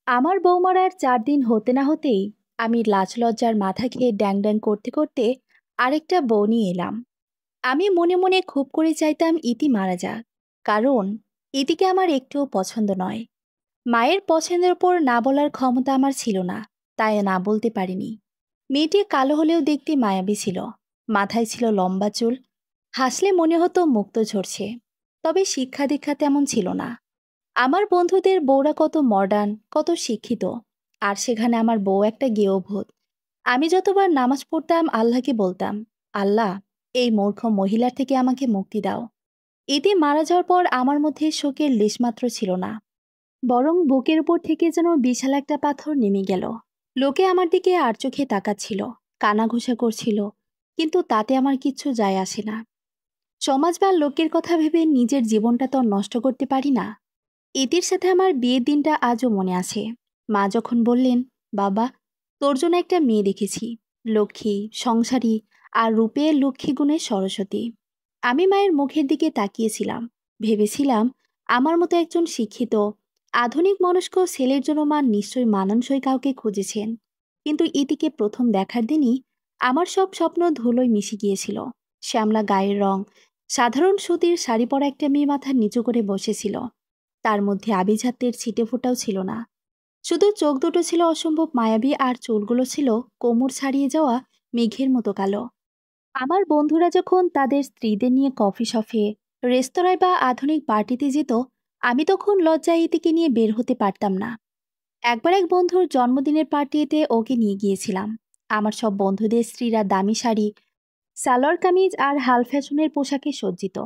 আমার বৌমার আর ৪ দিন হতে না হতেই আমি লাজ লজ্জার মাথা খেয়ে ড্যাং ড্যাং করতে করতে আরেকটা বউ নিয়ে এলাম। আমি মনে মনে খুব করে চাইতাম ইতি মারা যাক, কারণ ইতিকে আমার একটুও পছন্দ নয়। মায়ের পছন্দের ওপর না বলার ক্ষমতা আমার ছিল না, তাই না বলতে পারিনি। মেয়েটি কালো হলেও দেখতে মায়াবী ছিল। মাথায় ছিল লম্বা চুল, হাসলে মনে হতো মুক্ত ঝরছে। তবে শিক্ষা দীক্ষা তেমন ছিল না। আমার বন্ধুদের বউরা কত মডার্ন, কত শিক্ষিত, আর সেখানে আমার বউ একটা গেঁয়ো ভূত। আমি যতবার নামাজ পড়তাম আল্লাহকে বলতাম, আল্লাহ, এই মূর্খ মহিলার থেকে আমাকে মুক্তি দাও। এতে মারা যাওয়ার পর আমার মধ্যে শোকের লেশমাত্র ছিল না, বরং বুকের উপর থেকে যেন বিশাল একটা পাথর নেমে গেল। লোকে আমার দিকে আর চোখে তাকাচ্ছিল, কানাঘুষা করছিল, কিন্তু তাতে আমার কিচ্ছু যায় আসে না। সমাজ বা লোকের কথা ভেবে নিজের জীবনটা তো আর নষ্ট করতে পারি না। ইতির সাথে আমার বিয়ের দিনটা আজও মনে আছে। মা যখন বললেন, বাবা, তোর জন্য একটা মেয়ে দেখেছি, লক্ষ্মী, সংসারী, আর রূপে লক্ষ্মী গুণে সরস্বতী। আমি মায়ের মুখের দিকে তাকিয়েছিলাম, ভেবেছিলাম আমার মতো একজন শিক্ষিত, আধুনিক মনস্ক ছেলের জন্য মা নিশ্চয়ই মানানসই কাউকে খুঁজেছেন। কিন্তু ইতিকে প্রথম দেখার দিনই আমার সব স্বপ্ন ধুলোয় মিশে গিয়েছিল। শ্যামলা গায়ের রং, সাধারণ সুতির শাড়ি পরা একটা মেয়ে মাথা নিচু করে বসেছিল। তার মধ্যে আভিজাত্যের ছিটেফোঁটাও ছিল না, শুধু চোখ দুটো ছিল অসম্ভব মায়াবী, আর চুলগুলো ছিল কোমর ছাড়িয়ে যাওয়া মেঘের মতো কালো। আমার বন্ধুরা যখন তাদের স্ত্রীদের নিয়ে কফি শপে, রেস্তোরাঁয় বা আধুনিক পার্টিতে যেত, আমি তখন লজ্জায় এদিকে নিয়ে বের হতে পারতাম না। একবার এক বন্ধুর জন্মদিনের পার্টিতে ওকে নিয়ে গিয়েছিলাম। আমার সব বন্ধুদের স্ত্রীরা দামি শাড়ি, সালোয়ার কামিজ আর হাল ফ্যাশনের পোশাকে সজ্জিত।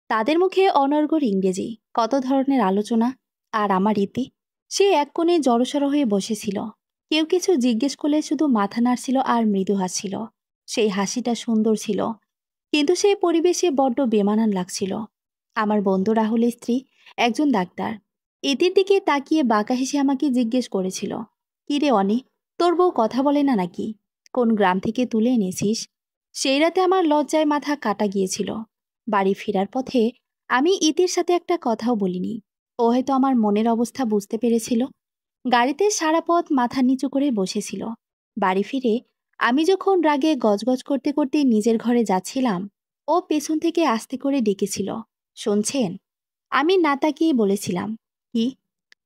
তাদের মুখে অনর্গল ইংরেজি, কত ধরনের আলোচনা। আর আমার ইতি, সে এক কোণে জড়সড় হয়ে বসেছিল। কেউ কিছু জিজ্ঞেস করলে শুধু মাথা নাড়ছিল আর মৃদু হাসছিল। সেই হাসিটা সুন্দর ছিল, কিন্তু সেই পরিবেশে বড্ড বেমানান লাগছিল। আমার বন্ধু রাহুলের স্ত্রী একজন ডাক্তার। ইতির দিকে তাকিয়ে বাঁকা হেসে আমাকে জিজ্ঞেস করেছিল, কিরে অনি, তোর বউ কথা বলে না নাকি? কোন গ্রাম থেকে তুলে এনেছিস? সেই রাতে আমার লজ্জায় মাথা কাটা গিয়েছিল। বাড়ি ফেরার পথে আমি ইতির সাথে একটা কথাও বলিনি। ও হয়তো আমার মনের অবস্থা বুঝতে পেরেছিল। গাড়িতে সারা পথ মাথা নিচু করে বসেছিল। বাড়ি ফিরে আমি যখন রাগে গজগজ করতে করতে নিজের ঘরে যাচ্ছিলাম, ও পেছন থেকে আস্তে করে ডেকেছিল, শুনছেন? আমি না তাকিয়ে বলেছিলাম, কি?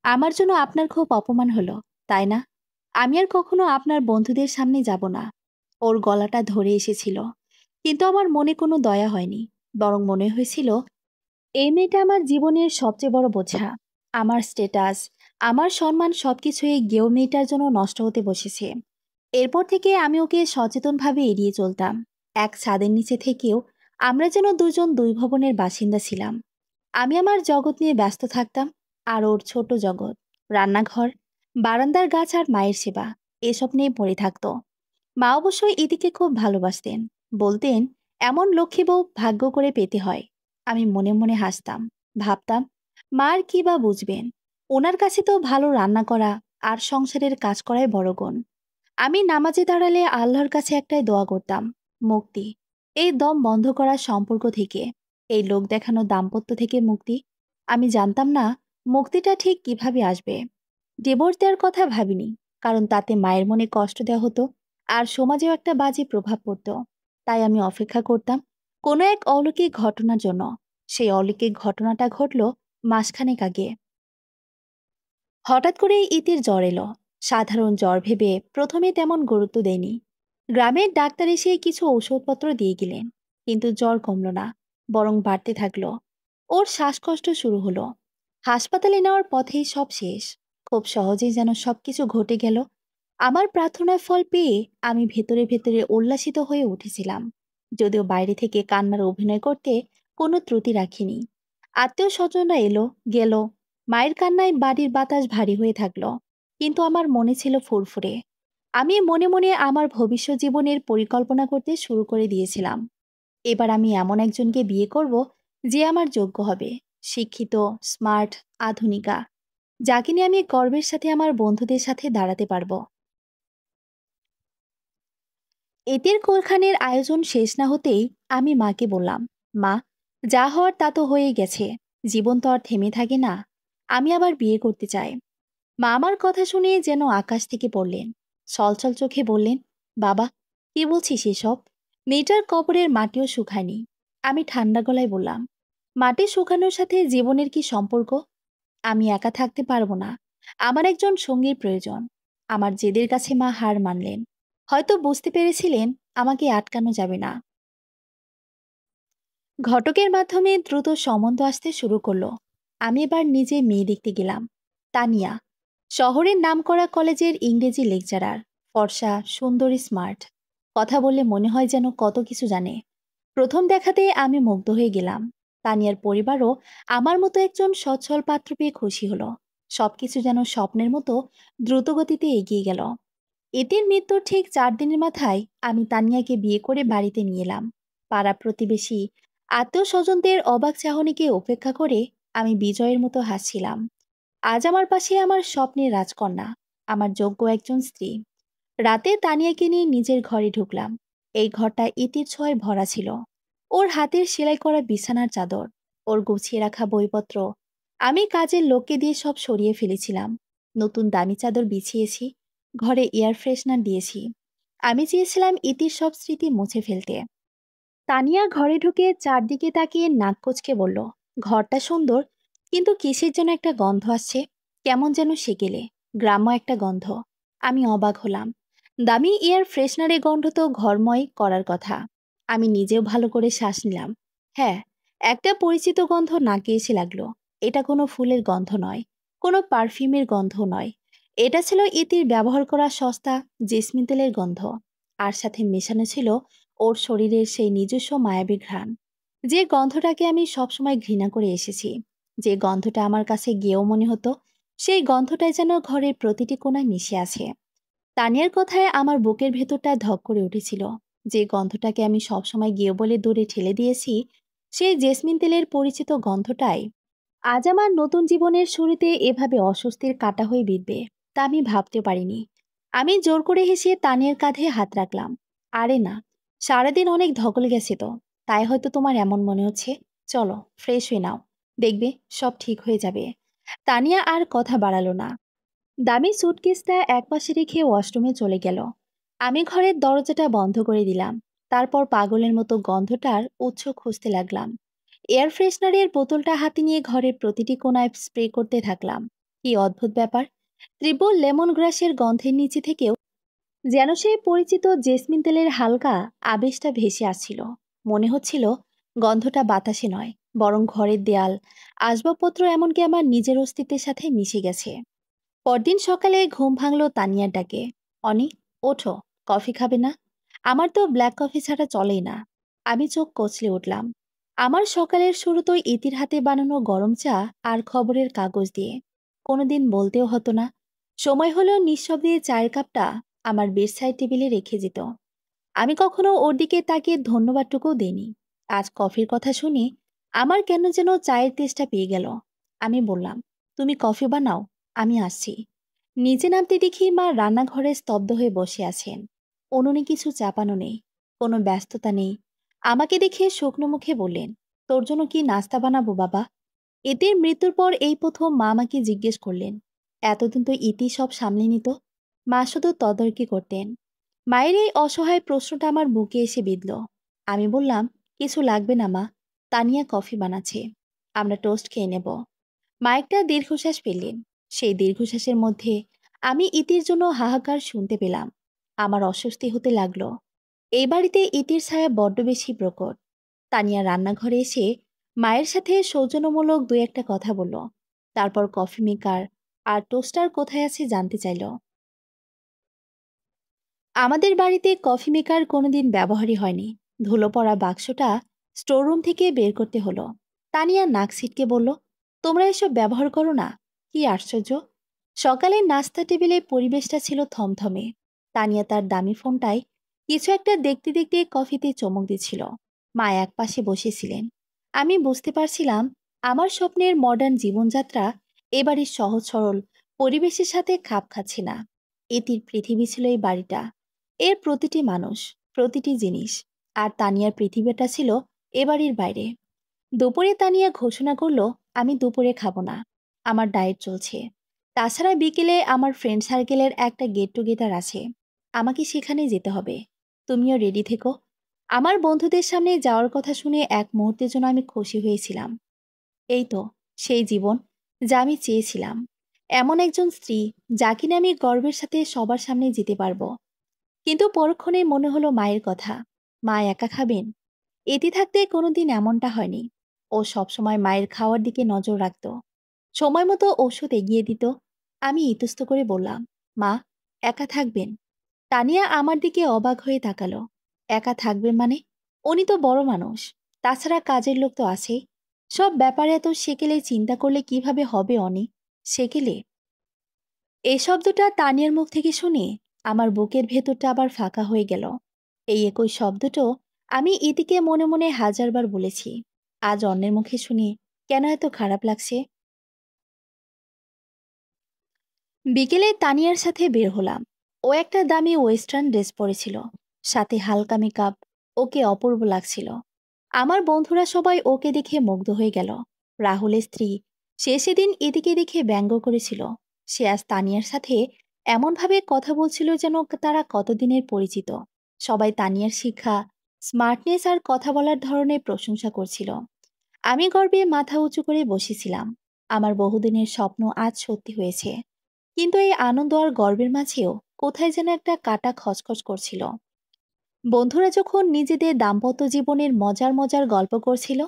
আমার জন্য আপনার খুব অপমান হলো, তাই না? আমি আর কখনো আপনার বন্ধুদের সামনে যাব না। ওর গলাটা ধরে এসেছিল, কিন্তু আমার মনে কোনো দয়া হয়নি। বরং মনে হয়েছিল এই মেয়েটা আমার জীবনের সবচেয়ে বড় বোঝা। আমার স্ট্যাটাস, আমার সম্মান সবকিছু এই গেও মেয়েটার জন্য নষ্ট হতে বসেছে। এরপর থেকে আমি ওকে সচেতনভাবে এড়িয়ে চলতাম। এক ছাদের নিচে থেকেও আমরা যেন দুজন দুই ভবনের বাসিন্দা ছিলাম। আমি আমার জগৎ নিয়ে ব্যস্ত থাকতাম, আর ওর ছোট জগৎ, রান্নাঘর, বারান্দার গাছ আর মায়ের সেবা, এসব নিয়ে পড়ে থাকতো। মা অবশ্যই এদিকে খুব ভালোবাসতেন, বলতেন এমন লক্ষ্মী বউ ভাগ্য করে পেতে হয়। আমি মনে মনে হাসতাম, ভাবতাম মা আর কি বা বুঝবেন, ওনার কাছে তো ভালো রান্না করা আর সংসারের কাজ করাই বড় গুণ। আমি নামাজে দাঁড়ালে আল্লাহর কাছে একটাই দোয়া করতাম, মুক্তি, এই দম বন্ধ করা সম্পর্ক থেকে, এই লোক দেখানো দাম্পত্য থেকে মুক্তি। আমি জানতাম না মুক্তিটা ঠিক কিভাবে আসবে। ডিভোর্স দেওয়ার কথা ভাবিনি, কারণ তাতে মায়ের মনে কষ্ট দেওয়া হতো, আর সমাজেও একটা বাজে প্রভাব পড়তো। তাই আমি অপেক্ষা করতাম কোনো এক অলৌকিক ঘটনার জন্য। সেই অলৌকিক ঘটনাটা ঘটল মাসখানেক আগে। হঠাৎ করেই ইতির জ্বর এলো। সাধারণ জ্বর ভেবে প্রথমে তেমন গুরুত্ব দেয়নি। গ্রামের ডাক্তার এসে কিছু ঔষধপত্র দিয়ে গেলেন, কিন্তু জ্বর কমল না, বরং বাড়তে থাকলো। ওর শ্বাসকষ্ট শুরু হলো। হাসপাতালে নেওয়ার পথেই সব শেষ। খুব সহজেই যেন সবকিছু ঘটে গেল। আমার প্রার্থনার ফল পেয়ে আমি ভেতরে ভেতরে উল্লাসিত হয়ে উঠেছিলাম, যদিও বাইরে থেকে কান্নার অভিনয় করতে কোনো ত্রুটি রাখিনি। আত্মীয় স্বজনরা এলো, গেল। মায়ের কান্নায় বাড়ির বাতাস ভারী হয়ে থাকলো, কিন্তু আমার মনে ছিল ফুরফুরে। আমি মনে মনে আমার ভবিষ্যৎ জীবনের পরিকল্পনা করতে শুরু করে দিয়েছিলাম। এবার আমি এমন একজনকে বিয়ে করব যে আমার যোগ্য হবে, শিক্ষিত, স্মার্ট, আধুনিকা, যাকে নিয়ে আমি গর্বের সাথে আমার বন্ধুদের সাথে দাঁড়াতে পারবো। এদের কোলখানের আয়োজন শেষ না হতেই আমি মাকে বললাম, মা, যা হওয়ার তা তো হয়ে গেছে, জীবন তো আর থেমে থাকে না। আমি আবার বিয়ে করতে চাই। মা আমার কথা শুনে যেন আকাশ থেকে পড়লেন। ছলছল চোখে বললেন, বাবা, কি বলছিস এসব? মেয়েটার কবরের মাটিও শুকায়নি। আমি ঠান্ডা গলায় বললাম, মাটি শুকানোর সাথে জীবনের কি সম্পর্ক? আমি একা থাকতে পারবো না। আমার একজন সঙ্গীর প্রয়োজন। আমার জেদের কাছে মা হার মানলেন। হয়তো বুঝতে পেরেছিলেন আমাকে আটকানো যাবে না। ঘটকের মাধ্যমে দ্রুত সম্বন্ধ আসতে শুরু করলো। আমি এবার নিজে মেয়ে দেখতে গেলাম। তানিয়া, শহরের নামকরা কলেজের ইংরেজি লেকচারার। ফর্সা, সুন্দরী, স্মার্ট। কথা বললে মনে হয় যেন কত কিছু জানে। প্রথম দেখাতে আমি মুগ্ধ হয়ে গেলাম। তানিয়ার পরিবারও আমার মতো একজন সচ্ছল পাত্র পেয়ে খুশি হলো। সবকিছু যেন স্বপ্নের মতো দ্রুতগতিতে এগিয়ে গেল। এতির মৃত্যুর ঠিক 4 দিনের মাথায় আমি তানিয়াকে বিয়ে করে বাড়িতে নিয়ে এলাম। পাড়া প্রতিবেশী, আত্মীয় স্বজনদের অবাক চাহনিকে উপেক্ষা করে আমি বিজয়ের মতো হাসছিলাম। আজ আমার পাশে আমার স্বপ্নের রাজকন্যা, আমার যোগ্য একজন স্ত্রী। রাতে তানিয়াকে নিয়ে নিজের ঘরে ঢুকলাম। এই ঘরটা ইতির ছোঁয়ায় ভরা ছিল। ওর হাতের সেলাই করা বিছানার চাদর, ওর গুছিয়ে রাখা বইপত্র। আমি কাজের লোককে দিয়ে সব সরিয়ে ফেলেছিলাম। নতুন দামি চাদর বিছিয়েছি, ঘরে এয়ার ফ্রেশনার দিয়েছি। আমি চেয়েছিলাম ইতির সব স্মৃতি মুছে ফেলতে। তানিয়া ঘরে ঢুকে চারদিকে তাকিয়ে নাক কুচকে বলল, ঘরটা সুন্দর, কিন্তু কিসের যেন একটা গন্ধ আসছে। কেমন যেন সেকেলে, গ্রাম্য একটা গন্ধ। আমি অবাক হলাম। দামি এয়ার ফ্রেশনারের গন্ধ তো ঘরময় করার কথা। আমি নিজেও ভালো করে শ্বাস নিলাম। হ্যাঁ, একটা পরিচিত গন্ধ নাকে এসে লাগলো। এটা কোনো ফুলের গন্ধ নয়, কোনো পারফিউমের গন্ধ নয়। এটা ছিল ইতির ব্যবহার করা সস্তা জেসমিন তেলের গন্ধ। আর সাথে মেশানো ছিল ওর শরীরের সেই নিজস্ব মায়াবী ঘ্রাণ, যে গন্ধটাকে আমি সবসময় ঘৃণা করে এসেছি। যে গন্ধটা আমার কাছে গেয়েও মনে হতো সেই গন্ধটাই যেন ঘরের প্রতিটি কোণায় মিশে আছে। তানিয়ার কথায় আমার বুকের ভেতরটা ধক করে উঠেছিল। যে গন্ধটাকে আমি সবসময় গেও বলে দূরে ঠেলে দিয়েছি, সেই জেসমিন তেলের পরিচিত গন্ধটাই আজ আমার নতুন জীবনের শুরুতে এভাবে অস্বস্তির কাঁটা হয়ে বিঁধবে তা আমি ভাবতে পারিনি। আমি জোর করে হেসে তানিয়ার কাঁধে হাত রাখলাম। আরে না, সারাদিন অনেক ধকল গেছে তো, তাই হয়তো তোমার এমন মনে হচ্ছে। চলো, ফ্রেশ হয়ে নাও, দেখবে সব ঠিক হয়ে যাবে। তানিয়া আর কথা বাড়ালো না। দামি সুটকেসটা একপাশে রেখে ওয়াশরুমে চলে গেল। আমি ঘরের দরজাটা বন্ধ করে দিলাম। তারপর পাগলের মতো গন্ধটার উৎস খুঁজতে লাগলাম। এয়ার ফ্রেশনারের বোতলটা হাতে নিয়ে ঘরের প্রতিটি কোণায় স্প্রে করতে থাকলাম। কি অদ্ভুত ব্যাপার! তীব্র লেমন গ্রাসের গন্ধের নিচে থেকেও যেন সেই পরিচিত জেসমিন তেলের হালকা আবেশটা ভেসে আসছিল। মনে হচ্ছিল গন্ধটা বাতাসে নয়, বরং ঘরের দেয়াল, আসবাবপত্র, এমনকি আমার নিজের অস্তিত্বের সাথে মিশে গেছে। পরদিন সকালে ঘুম ভাঙল তানিয়ার ডাকে। অনি, ওঠো, কফি খাবে না? আমার তো ব্ল্যাক কফি ছাড়া চলেই না। আমি চোখ কচলে উঠলাম। আমার সকালের শুরু তো ইতির হাতে বানানো গরম চা আর খবরের কাগজ দিয়ে। কোনোদিন বলতেও হতো না। সময় হলেও নিঃশব্দে চায়ের কাপটা আমার বেডসাইড টেবিলে রেখে যেত। আমি কখনো ওর দিকে তাকিয়ে ধন্যবাদটুকুও দেইনি। আজ কফির কথা শুনে আমার কেন যেন চায়ের তেষ্টা পেয়ে গেল। আমি বললাম, তুমি কফি বানাও, আমি আসছি। নিচে নামতে দেখি মা রান্নাঘরে স্তব্ধ হয়ে বসে আছেন। উনুনে কিছু চাপানো নেই, কোনো ব্যস্ততা নেই। আমাকে দেখে শুকনো মুখে বললেন, তোর জন্য কি নাস্তা বানাবো বাবা? ইতির মৃত্যুর পর এই প্রথম মা আমাকে জিজ্ঞেস করলেন। এতদিন তো ইতি সব সামলে নিত। মা শুধু তদারকি করতেন। মায়ের এই অসহায় প্রশ্নটা আমার বুকে এসে বিঁধল। আমি বললাম, কিছু লাগবে না মা, তানিয়া কফি বানাচ্ছে, আমরা টোস্ট খেয়ে নেব। মা একটা দীর্ঘশ্বাস ফেললেন। সেই দীর্ঘশ্বাসের মধ্যে আমি ইতির জন্য হাহাকার শুনতে পেলাম। আমার অস্বস্তি হতে লাগলো। এই বাড়িতে ইতির ছায়া বড্ড বেশি প্রকট। তানিয়া রান্নাঘরে এসে মায়ের সাথে সৌজন্যমূলক দুই একটা কথা বলল। তারপর কফি মেকার আর টোস্টার কোথায় আছে জানতে চাইল। আমাদের বাড়িতে কফি মেকার কোনোদিন ব্যবহারই হয়নি। ধুলো পড়া বাক্সটা স্টোররুম থেকে বের করতে হলো। তানিয়া নাক ছিটকে বলল, তোমরা এসব ব্যবহার করো না? কি আশ্চর্য! সকালের নাস্তা টেবিলে পরিবেশটা ছিল থমথমে। তানিয়া তার দামি ফোনটায় কিছু একটা দেখতে দেখতে কফিতে চমক দিচ্ছিল। মা এক পাশে বসেছিলেন। আমি বুঝতে পারছিলাম আমার স্বপ্নের মডার্ন জীবনযাত্রা এবারে সহজ সরল পরিবেশের সাথে খাপ খাচ্ছে না। এটির পৃথিবী ছিল এই বাড়িটা, এর প্রতিটি মানুষ, প্রতিটি জিনিস। আর তানিয়ার পৃথিবীটা ছিল এ বাড়ির বাইরে। দুপুরে তানিয়া ঘোষণা করলো, আমি দুপুরে খাবো না, আমার ডায়েট চলছে। তাছাড়া বিকেলে আমার ফ্রেন্ড সার্কেলের একটা গেট টুগেদার আছে। আমাকে সেখানে যেতে হবে। তুমিও রেডি থেকো। আমার বন্ধুদের সামনে যাওয়ার কথা শুনে এক মুহূর্তের জন্য আমি খুশি হয়েছিলাম। এই তো সেই জীবন যা আমি চেয়েছিলাম। এমন একজন স্ত্রী যা কিনা আমি গর্বের সাথে সবার সামনে যেতে পারবো। কিন্তু পরক্ষণেই মনে হলো মায়ের কথা। মা একা খাবেন? এতে থাকতে কোনোদিন এমনটা হয়নি। ও সবসময় মায়ের খাওয়ার দিকে নজর রাখত। সময় মতো ওষুধ এগিয়ে দিত। আমি ইতস্ত করে বললাম, মা, একা থাকবেন? তানিয়া আমার দিকে অবাক হয়ে তাকালো। একা থাকবেন মানে? উনি তো বড় মানুষ। তাছাড়া কাজের লোক তো আছেই। সব ব্যাপারে এত সেকেলে চিন্তা করলে কিভাবে হবে অনি? সেকেলে? এই শব্দটা তানিয়ার মুখ থেকে শুনে আমার বুকের ভেতরটা আবার ফাঁকা হয়ে গেল। এই একই শব্দটা আমি ইতিকে মনে মনে হাজারবার বলেছি। আজ অন্যের মুখে শুনে কেন এত খারাপ লাগছে? বিকেলে তানিয়ার সাথে বের হলাম। ও একটা দামি ওয়েস্টার্ন ড্রেস পরেছিল, সাথে হালকা মেকআপ। ওকে অপূর্ব লাগছিল। আমার বন্ধুরা সবাই ওকে দেখে মুগ্ধ হয়ে গেল। রাহুলের স্ত্রী, সে সেদিন এদিকে দেখে ব্যঙ্গ করেছিল। সে আজ তানিয়ার সাথে এমনভাবে কথা বলছিল যেন তারা কতদিনের পরিচিত। সবাই তানিয়ার শিক্ষা, স্মার্টনেস আর কথা বলার ধরনের প্রশংসা করছিল। আমি গর্বে মাথা উঁচু করে বসেছিলাম। আমার বহুদিনের স্বপ্ন আজ সত্যি হয়েছে। কিন্তু এই আনন্দ আর গর্বের মাঝেও কোথায় যেন একটা কাটা খচখচ করছিল। বন্ধুরা যখন নিজেদের দাম্পত্য জীবনের মজার মজার গল্প করছিল,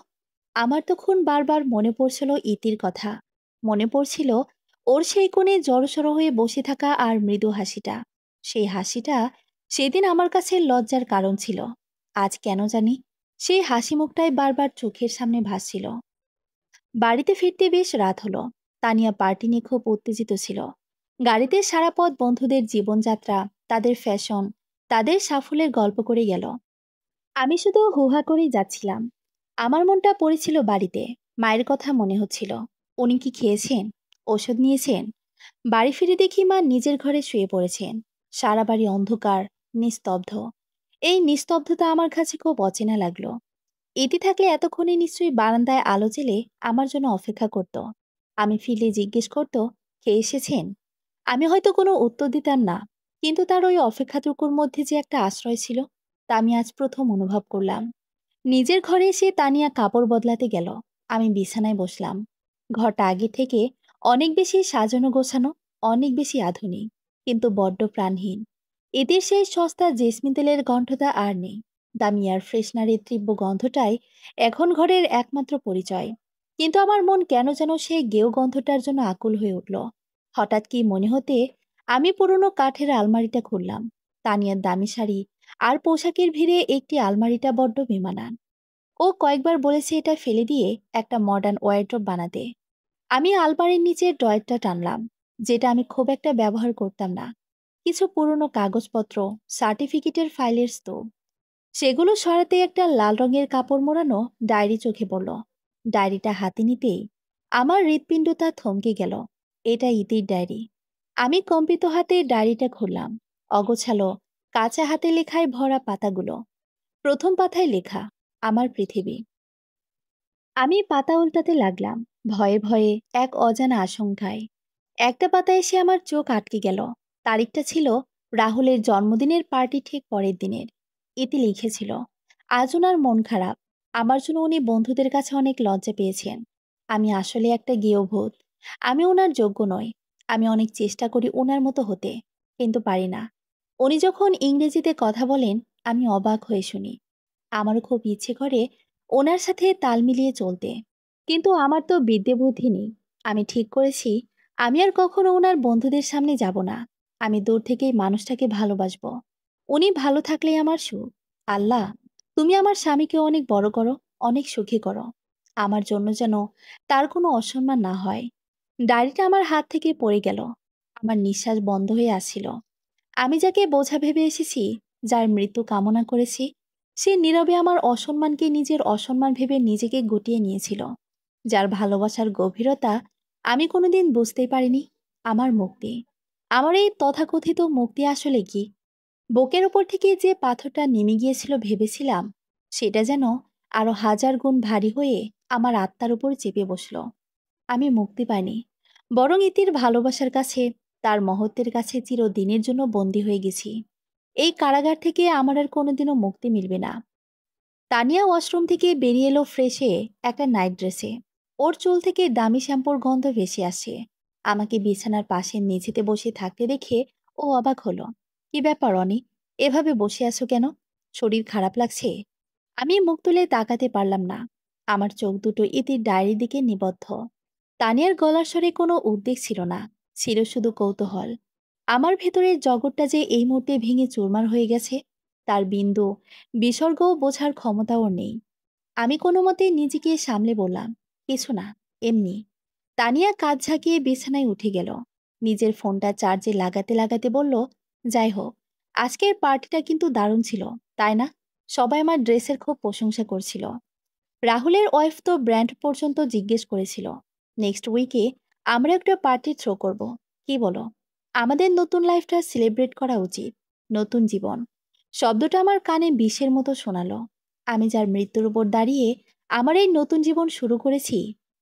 আমার তখন বারবার মনে পড়ছিল ইতির কথা। মনে পড়ছিল ওর সেই কোণে জড়সড় হয়ে বসে থাকা আর মৃদু হাসিটা। সেই হাসিটা সেদিন আমার কাছে লজ্জার কারণ ছিল। আজ কেন জানি সেই হাসি মুখটাই বারবার চোখের সামনে ভাসছিল। বাড়িতে ফিরতে বেশ রাত হলো। তানিয়া পার্টি নিয়ে খুব উত্তেজিত ছিল। গাড়িতে সারা পথ বন্ধুদের জীবনযাত্রা, তাদের ফ্যাশন, তাদের সাফল্যের গল্প করে গেল। আমি শুধু হুহা করেই যাচ্ছিলাম। আমার মনটা পড়েছিল বাড়িতে। মায়ের কথা মনে হচ্ছিল। উনি কি খেয়েছেন? ওষুধ নিয়েছেন? বাড়ি ফিরে দেখি মা নিজের ঘরে শুয়ে পড়েছেন। সারা বাড়ি অন্ধকার, নিস্তব্ধ। এই নিস্তব্ধতা আমার কাছে খুব অচেনা লাগলো। এটি থাকলে এতক্ষণে নিশ্চয়ই বারান্দায় আলো জ্বেলে আমার জন্য অপেক্ষা করত। আমি ফিরলে জিজ্ঞেস করত, খেয়ে এসেছেন? আমি হয়তো কোনো উত্তর দিতাম না, কিন্তু তার ওই অপেক্ষাটুকুর মধ্যে যে একটা আশ্রয় ছিল, তা আমি আজ প্রথম অনুভব করলাম। নিজের ঘরে এসে তানিয়া কাপড় বদলাতে গেল। আমি বিছানায় বসলাম। ঘরটা আগে থেকে অনেক বেশি সাজানো গোছানো, অনেক বেশি আধুনিক, কিন্তু বড্ড প্রাণহীন। এদের সেই সস্তা জেসমিন তেলের গন্ধটা আর নেই। দামি এয়ার ফ্রেশনারের তীব্র গন্ধটাই এখন ঘরের একমাত্র পরিচয়। কিন্তু আমার মন কেন যেন সেই গেও গন্ধটার জন্য আকুল হয়ে উঠল। হঠাৎ কি মনে হতে আমি পুরনো কাঠের আলমারিটা খুললাম। তানিয়ার দামি শাড়ি আর পোশাকের ভিড়ে একটি আলমারিটা বড্ড বেমানান। ও কয়েকবার বলেছে এটা ফেলে দিয়ে একটা মডার্ন ওয়ারড্রব বানাতে। আমি আলমারির নিচে ড্রয়ারটা টানলাম, যেটা আমি খুব একটা ব্যবহার করতাম না। কিছু পুরনো কাগজপত্র, সার্টিফিকেটের ফাইলের স্তূপ। সেগুলো সরাতে একটা লাল রঙের কাপড় মোড়ানো ডায়েরি চোখে পড়ল। ডায়েরিটা হাতে নিতেই আমার হৃৎপিণ্ডটা থমকে গেল। এটা ইতির ডায়েরি। আমি কম্পিত হাতে ডায়েরিটা খুললাম। অগোছালো, কাঁচা হাতে লেখায় ভরা পাতাগুলো। প্রথম পাতায় লেখা, আমার পৃথিবী। আমি পাতা উল্টাতে লাগলাম, ভয়ে ভয়ে, এক অজানা আশঙ্কায়। একটা পাতায় এসে আমার চোখ আটকে গেল। তারিখটা ছিল রাহুলের জন্মদিনের পার্টি ঠিক পরের দিনের। এতে লিখেছিল, আজ ওনার মন খারাপ। আমার জন্য উনি বন্ধুদের কাছে অনেক লজ্জা পেয়েছেন। আমি আসলে একটা গেয়ভূত। আমি ওনার যোগ্য নই। আমি অনেক চেষ্টা করি ওনার মতো হতে, কিন্তু পারি না। উনি যখন ইংরেজিতে কথা বলেন, আমি অবাক হয়ে শুনি। আমারও খুব ইচ্ছে করে ওনার সাথে তাল মিলিয়ে চলতে, কিন্তু আমার তো বিদ্যে বুদ্ধি নেই। আমি ঠিক করেছি আমি আর কখনো ওনার বন্ধুদের সামনে যাব না। আমি দূর থেকেই মানুষটাকে ভালোবাসবো। উনি ভালো থাকলেই আমার সুখ। আল্লাহ, তুমি আমার স্বামীকে অনেক বড় করো, অনেক সুখী করো। আমার জন্য যেন তার কোনো অসম্মান না হয়। ডায়েরিটা আমার হাত থেকে পড়ে গেল। আমার নিঃশ্বাস বন্ধ হয়ে আসছিল। আমি যাকে বোঝা ভেবে এসেছি, যার মৃত্যু কামনা করেছি, সে নীরবে আমার অসম্মানকে নিজের অসম্মান ভেবে নিজেকে গুটিয়ে নিয়েছিল। যার ভালোবাসার গভীরতা আমি কোনোদিন বুঝতেই পারিনি, আমার মুক্তি। আমার এই তথাকথিত মুক্তি আসলে কি? বুকের ওপর থেকে যে পাথরটা নেমে গিয়েছিল ভেবেছিলাম, সেটা যেন আরো হাজার গুণ ভারী হয়ে আমার আত্মার উপর চেপে বসলো। আমি মুক্তি পাইনি, বরং ইতির ভালোবাসার কাছে, তার মহত্বের কাছে চিরদিনের জন্য বন্দী হয়ে গেছি। এই কারাগার থেকে আমার আর কোনোদিনও মুক্তি মিলবে না। তানিয়া ওয়াশরুম থেকে বেরিয়ে এলো ফ্রেশ হয়ে একটা নাইট ড্রেসে। ওর চুল থেকে দামি শ্যাম্পুর গন্ধ ভেসে আসে। আমাকে বিছানার পাশে মেঝেতে বসে থাকতে দেখে ও অবাক হলো। কি ব্যাপার অনি, এভাবে বসে আছো কেন? শরীর খারাপ লাগছে? আমি মুখ তুলে তাকাতে পারলাম না। আমার চোখ দুটো ইতির ডায়েরির দিকে নিবদ্ধ। তানিয়ার গলার স্বরে কোনো উদ্বেগ ছিল না, ছিল শুধু কৌতূহল। আমার ভেতরের জগৎটা যে এই মুহূর্তে ভেঙে চুরমার হয়ে গেছে, তার বিন্দু বিসর্গও বোঝার ক্ষমতা ওর নেই। আমি কোনো মতে নিজেকে সামলে বললাম, কিছু না, এমনি। তানিয়া কাঁধ ঝাঁকিয়ে বিছানায় উঠে গেল। নিজের ফোনটা চার্জে লাগাতে লাগাতে বলল, যাই হোক, আজকের পার্টিটা কিন্তু দারুণ ছিল, তাই না? সবাই আমার ড্রেসের খুব প্রশংসা করছিল। রাহুলের ওয়াইফ তো ব্র্যান্ড পর্যন্ত জিজ্ঞেস করেছিল। নেক্সট উইকে আমরা একটা পার্টি থ্রো করব। কি বলো? আমাদের নতুন লাইফটা সেলিব্রেট করা উচিত। নতুন জীবন শব্দটা আমার কানে বিষের মতো শোনালো। আমি যার মৃত্যুর উপর দাঁড়িয়ে আমার এই নতুন জীবন শুরু করেছি,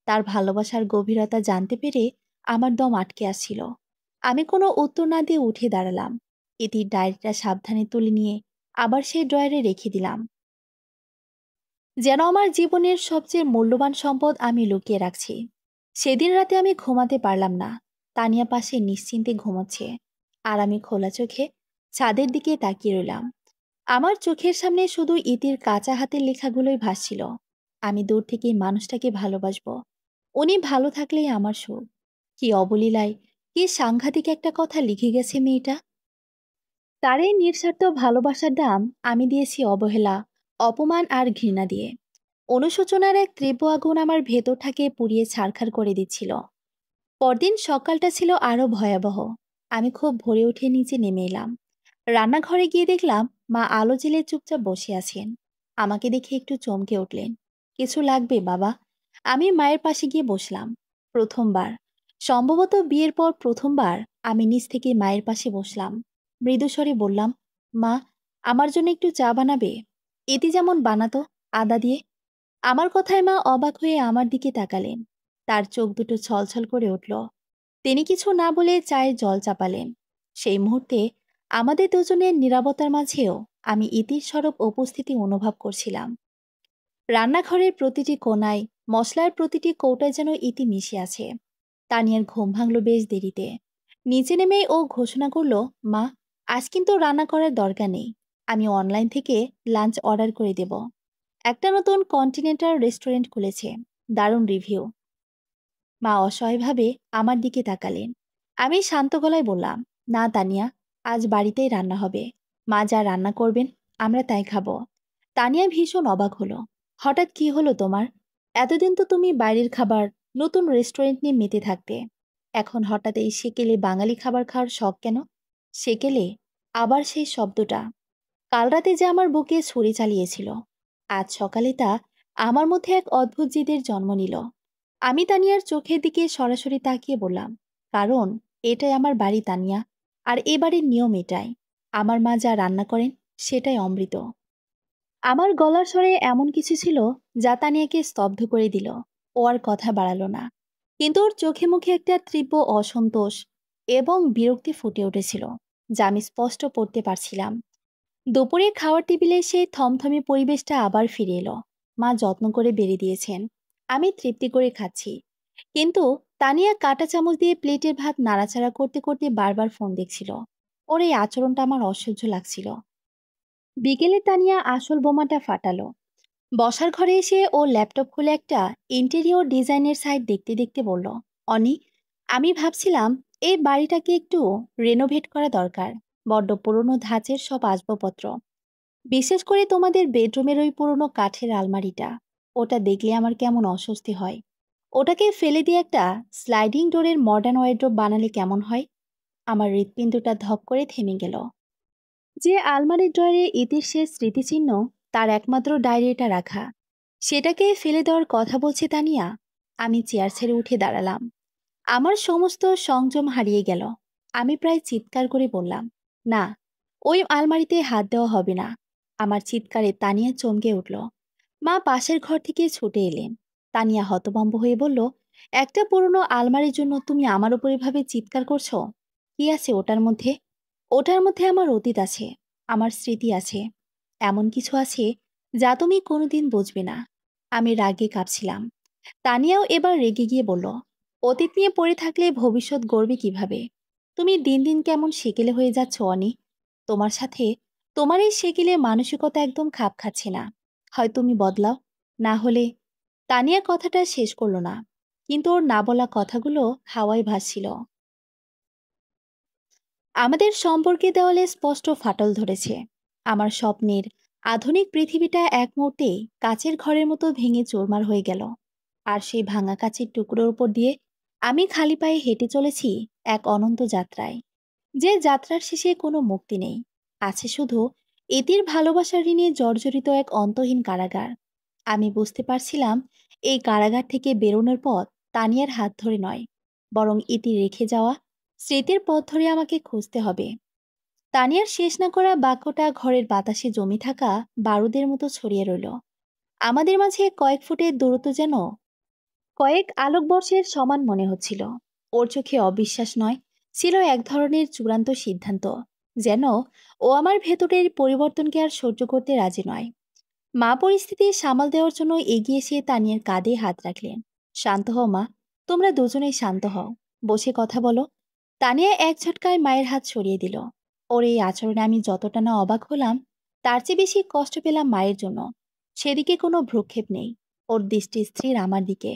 তার ভালোবাসার গভীরতা জানতে পেরে আমার দম আটকে আসছিল। আমি কোনো উত্তর না দিয়ে উঠে দাঁড়ালাম। ইতির ডায়েরিটা সাবধানে তুলে নিয়ে আবার সেই ড্রয়ারে রেখে দিলাম। যেন আমার জীবনের সবচেয়ে মূল্যবান সম্পদ আমি লুকিয়ে রাখছি। সেদিন রাতে আমি ঘুমাতে পারলাম না। তানিয়া পাশে নিশ্চিন্তে ঘুমাচ্ছে, আর আমি খোলা চোখে ছাদের দিকে তাকিয়ে রইলাম। আমার চোখের সামনে শুধু ইতির কাঁচা হাতের লেখাগুলোই ভাসছিল। আমি দূর থেকে মানুষটাকে ভালোবাসবো, উনি ভালো থাকলেই আমার সুখ। কি অবলীলায়, কি সাংঘাতিক একটা কথা লিখে গেছে মেয়েটা। তার এই নিঃস্বার্থ ভালোবাসার দাম আমি দিয়েছি অবহেলা, অপমান আর ঘৃণা দিয়ে। অনুশোচনার এক তীব্র আগুন আমার ভেতরটাকে পুড়িয়ে ছারখার করে দিচ্ছিল। পরদিন সকালটা ছিল আরো ভয়াবহ। আমি খুব ভোরে উঠে নিচে নেমে এলাম। রান্নাঘরে গিয়ে দেখলাম মা আলো জ্বেলে চুপচাপ বসে আছেন। আমাকে দেখে একটু চমকে উঠলেন। কিছু লাগবে বাবা? আমি মায়ের পাশে গিয়ে বসলাম। প্রথমবার, সম্ভবত বিয়ের পর প্রথমবার আমি নিজ থেকে মায়ের পাশে বসলাম। মৃদুস্বরে বললাম, মা, আমার জন্য একটু চা বানাবে? এটি যেমন বানাতো, আদা দিয়ে। আমার কথায় মা অবাক হয়ে আমার দিকে তাকালেন। তার চোখ দুটো ছলছল করে উঠল। তিনি কিছু না বলে চায়ে জল চাপালেন। সেই মুহূর্তে আমাদের দুজনের নীরবতার মাঝেও আমি ইতির সরব উপস্থিতি অনুভব করছিলাম। রান্নাঘরের প্রতিটি কোণায়, মশলার প্রতিটি কৌটায় যেন ইতি মিশে আছে। তানিয়ার ঘুম ভাঙল বেশ দেরিতে। নিচে নেমেই ও ঘোষণা করল, মা, আজ কিন্তু রান্না করার দরকার নেই। আমি অনলাইন থেকে লাঞ্চ অর্ডার করে দেব। একটা নতুন কন্টিনেন্টাল রেস্টুরেন্ট খুলেছে, দারুণ রিভিউ। মা অসহায়ভাবে আমার দিকে তাকালেন। আমি শান্ত গলায় বললাম, না তানিয়া, আজ বাড়িতেই রান্না হবে। মা যা রান্না করবেন আমরা তাই খাবো। তানিয়া ভীষণ অবাক হলো। হঠাৎ কি হলো তোমার? এতদিন তো তুমি বাইরের খাবার, নতুন রেস্টুরেন্ট নিয়ে মেতে থাকতে। এখন হঠাৎ এই সেকেলে বাঙালি খাবার খাওয়ার শখ কেন? সেকেলে? আবার সেই শব্দটা কাল রাতে যে আমার বুকে ছুরি চালিয়েছিল, আজ সকালে তা আমার মধ্যে এক অদ্ভুত জিদের জন্ম নিল। আমি তানিয়ার চোখের দিকে সরাসরি তাকিয়ে বললাম, কারণ এটাই আমার বাড়ি তানিয়া, আর এ বাড়ির নিয়ম এটাই। আমার মা যা রান্না করেন সেটাই অমৃত। আমার গলার স্বরে এমন কিছু ছিল যা তানিয়াকে স্তব্ধ করে দিল। ও আর কথা বাড়ালো না, কিন্তু ওর চোখে মুখে একটা তীব্র অসন্তোষ এবং বিরক্তি ফুটে উঠেছিল, যা আমি স্পষ্ট পড়তে পারছিলাম। দুপুরে খাওয়ার টেবিলে সেই থমথমে পরিবেশটা আবার ফিরে এলো। মা যত্ন করে বেড়ে দিয়েছেন, আমি তৃপ্তি করে খাচ্ছি। কিন্তু তানিয়া কাঁটা চামচ দিয়ে প্লেটের ভাত নাড়াচাড়া করতে করতে বারবার ফোন দেখছিল। ওর এই আচরণটা আমার অসহ্য লাগছিল। বিকেলে তানিয়া আসল বোমাটা ফাটালো। বসার ঘরে এসে ও ল্যাপটপ খুলে একটা ইন্টেরিয়র ডিজাইনের সাইট দেখতে দেখতে বলল, অনি, আমি ভাবছিলাম এই বাড়িটাকে একটু রেনোভেট করা দরকার। বড্ড পুরনো ধাঁচের সব আসবাবপত্র, বিশেষ করে তোমাদের বেডরুমের ওই পুরনো কাঠের আলমারিটা, ওটা দেখলে আমার কেমন অস্বস্তি হয়। ওটাকে ফেলে দিয়ে একটা স্লাইডিং ডোরের মডার্ন ওয়ার্ড্রোব বানালে কেমন হয়? আমার হৃৎপিণ্ডটা ধক করে থেমে গেল। যে আলমারির ড্রয়ারে ইতির শেষ স্মৃতিচিহ্ন, তার একমাত্র ডায়েরিটা রাখা, সেটাকে ফেলে দেওয়ার কথা বলছে তানিয়া। আমি চেয়ার ছেড়ে উঠে দাঁড়ালাম। আমার সমস্ত সংযম হারিয়ে গেল। আমি প্রায় চিৎকার করে বললাম, না, ওই আলমারিতে হাত দেওয়া হবে না। আমার চিৎকারে তানিয়া চমকে উঠল। মা পাশের ঘর থেকে ছুটে এলেন। তানিয়া হতভম্ব হয়ে বলল, একটা পুরনো আলমারির জন্য তুমি আমার উপর এভাবে চিৎকার করছো? কি আছে ওটার মধ্যে? ওটার মধ্যে আমার অতীত আছে, আমার স্মৃতি আছে, এমন কিছু আছে যা তুমি কোনোদিন বুঝবে না। আমি রাগে কাঁপছিলাম। তানিয়াও এবার রেগে গিয়ে বলল, অতীত নিয়ে পড়ে থাকলে ভবিষ্যৎ গড়বে কিভাবে? তুমি দিন দিন কেমন সেকেলে হয়ে যাচ্ছ অনি। তোমার সাথে তোমার এই সেকেলে মানসিকতা একদম খাপ খাচ্ছে না। হয় তুমি বদলাও, না হলে। তানিয়া কথাটা শেষ করলো না, কিন্তু ওর না বলা কথাগুলো হাওয়ায় ভাসছিল। আমাদের সম্পর্কে দেওয়ালে স্পষ্ট ফাটল ধরেছে। আমার স্বপ্নের আধুনিক পৃথিবীটা এক মুহূর্তেই কাচের ঘরের মতো ভেঙে চুরমার হয়ে গেল। আর সেই ভাঙা কাচের টুকরোর উপর দিয়ে আমি খালি পায়ে হেঁটে চলেছি এক অনন্ত যাত্রায়, যে যাত্রার শেষে কোনো মুক্তি নেই। আছে শুধু এতির ভালোবাসার ঋণে জর্জরিত এক অন্তহীন কারাগার। আমি বুঝতে পারছিলাম এই কারাগার থেকে বেরোনোর পথ তানিয়ার হাত ধরে নয়, বরং ইতি রেখে যাওয়া স্মৃতির পথ ধরে আমাকে খুঁজতে হবে। তানিয়ার শেষ না করা বাক্যটা ঘরের বাতাসে জমে থাকা বারুদের মতো ছড়িয়ে রইল। আমাদের মাঝে কয়েক ফুটের দূরত্ব যেন কয়েক আলোকবর্ষের সমান মনে হচ্ছিল। ওর চোখে অবিশ্বাস নয়, ছিল এক ধরনের চূড়ান্ত সিদ্ধান্ত, যেন ও আমার ভেতরের পরিবর্তনকে আর সহ্য করতে রাজি নয়। মা পরিস্থিতি সামাল দেওয়ার জন্য এগিয়ে এসে তানিয়ার কাঁধে হাত রাখলেন। শান্ত হও মা, তোমরা দুজনেই শান্ত হও, বসে কথা বলো। তানিয়া এক ঝটকায় মায়ের হাত সরিয়ে দিল। ওর এই আচরণে আমি যতটা না অবাক হলাম, তার চেয়ে বেশি কষ্ট পেলাম মায়ের জন্য। সেদিকে কোনো ভ্রুক্ষেপ নেই, ওর দৃষ্টি স্থির আমার দিকে।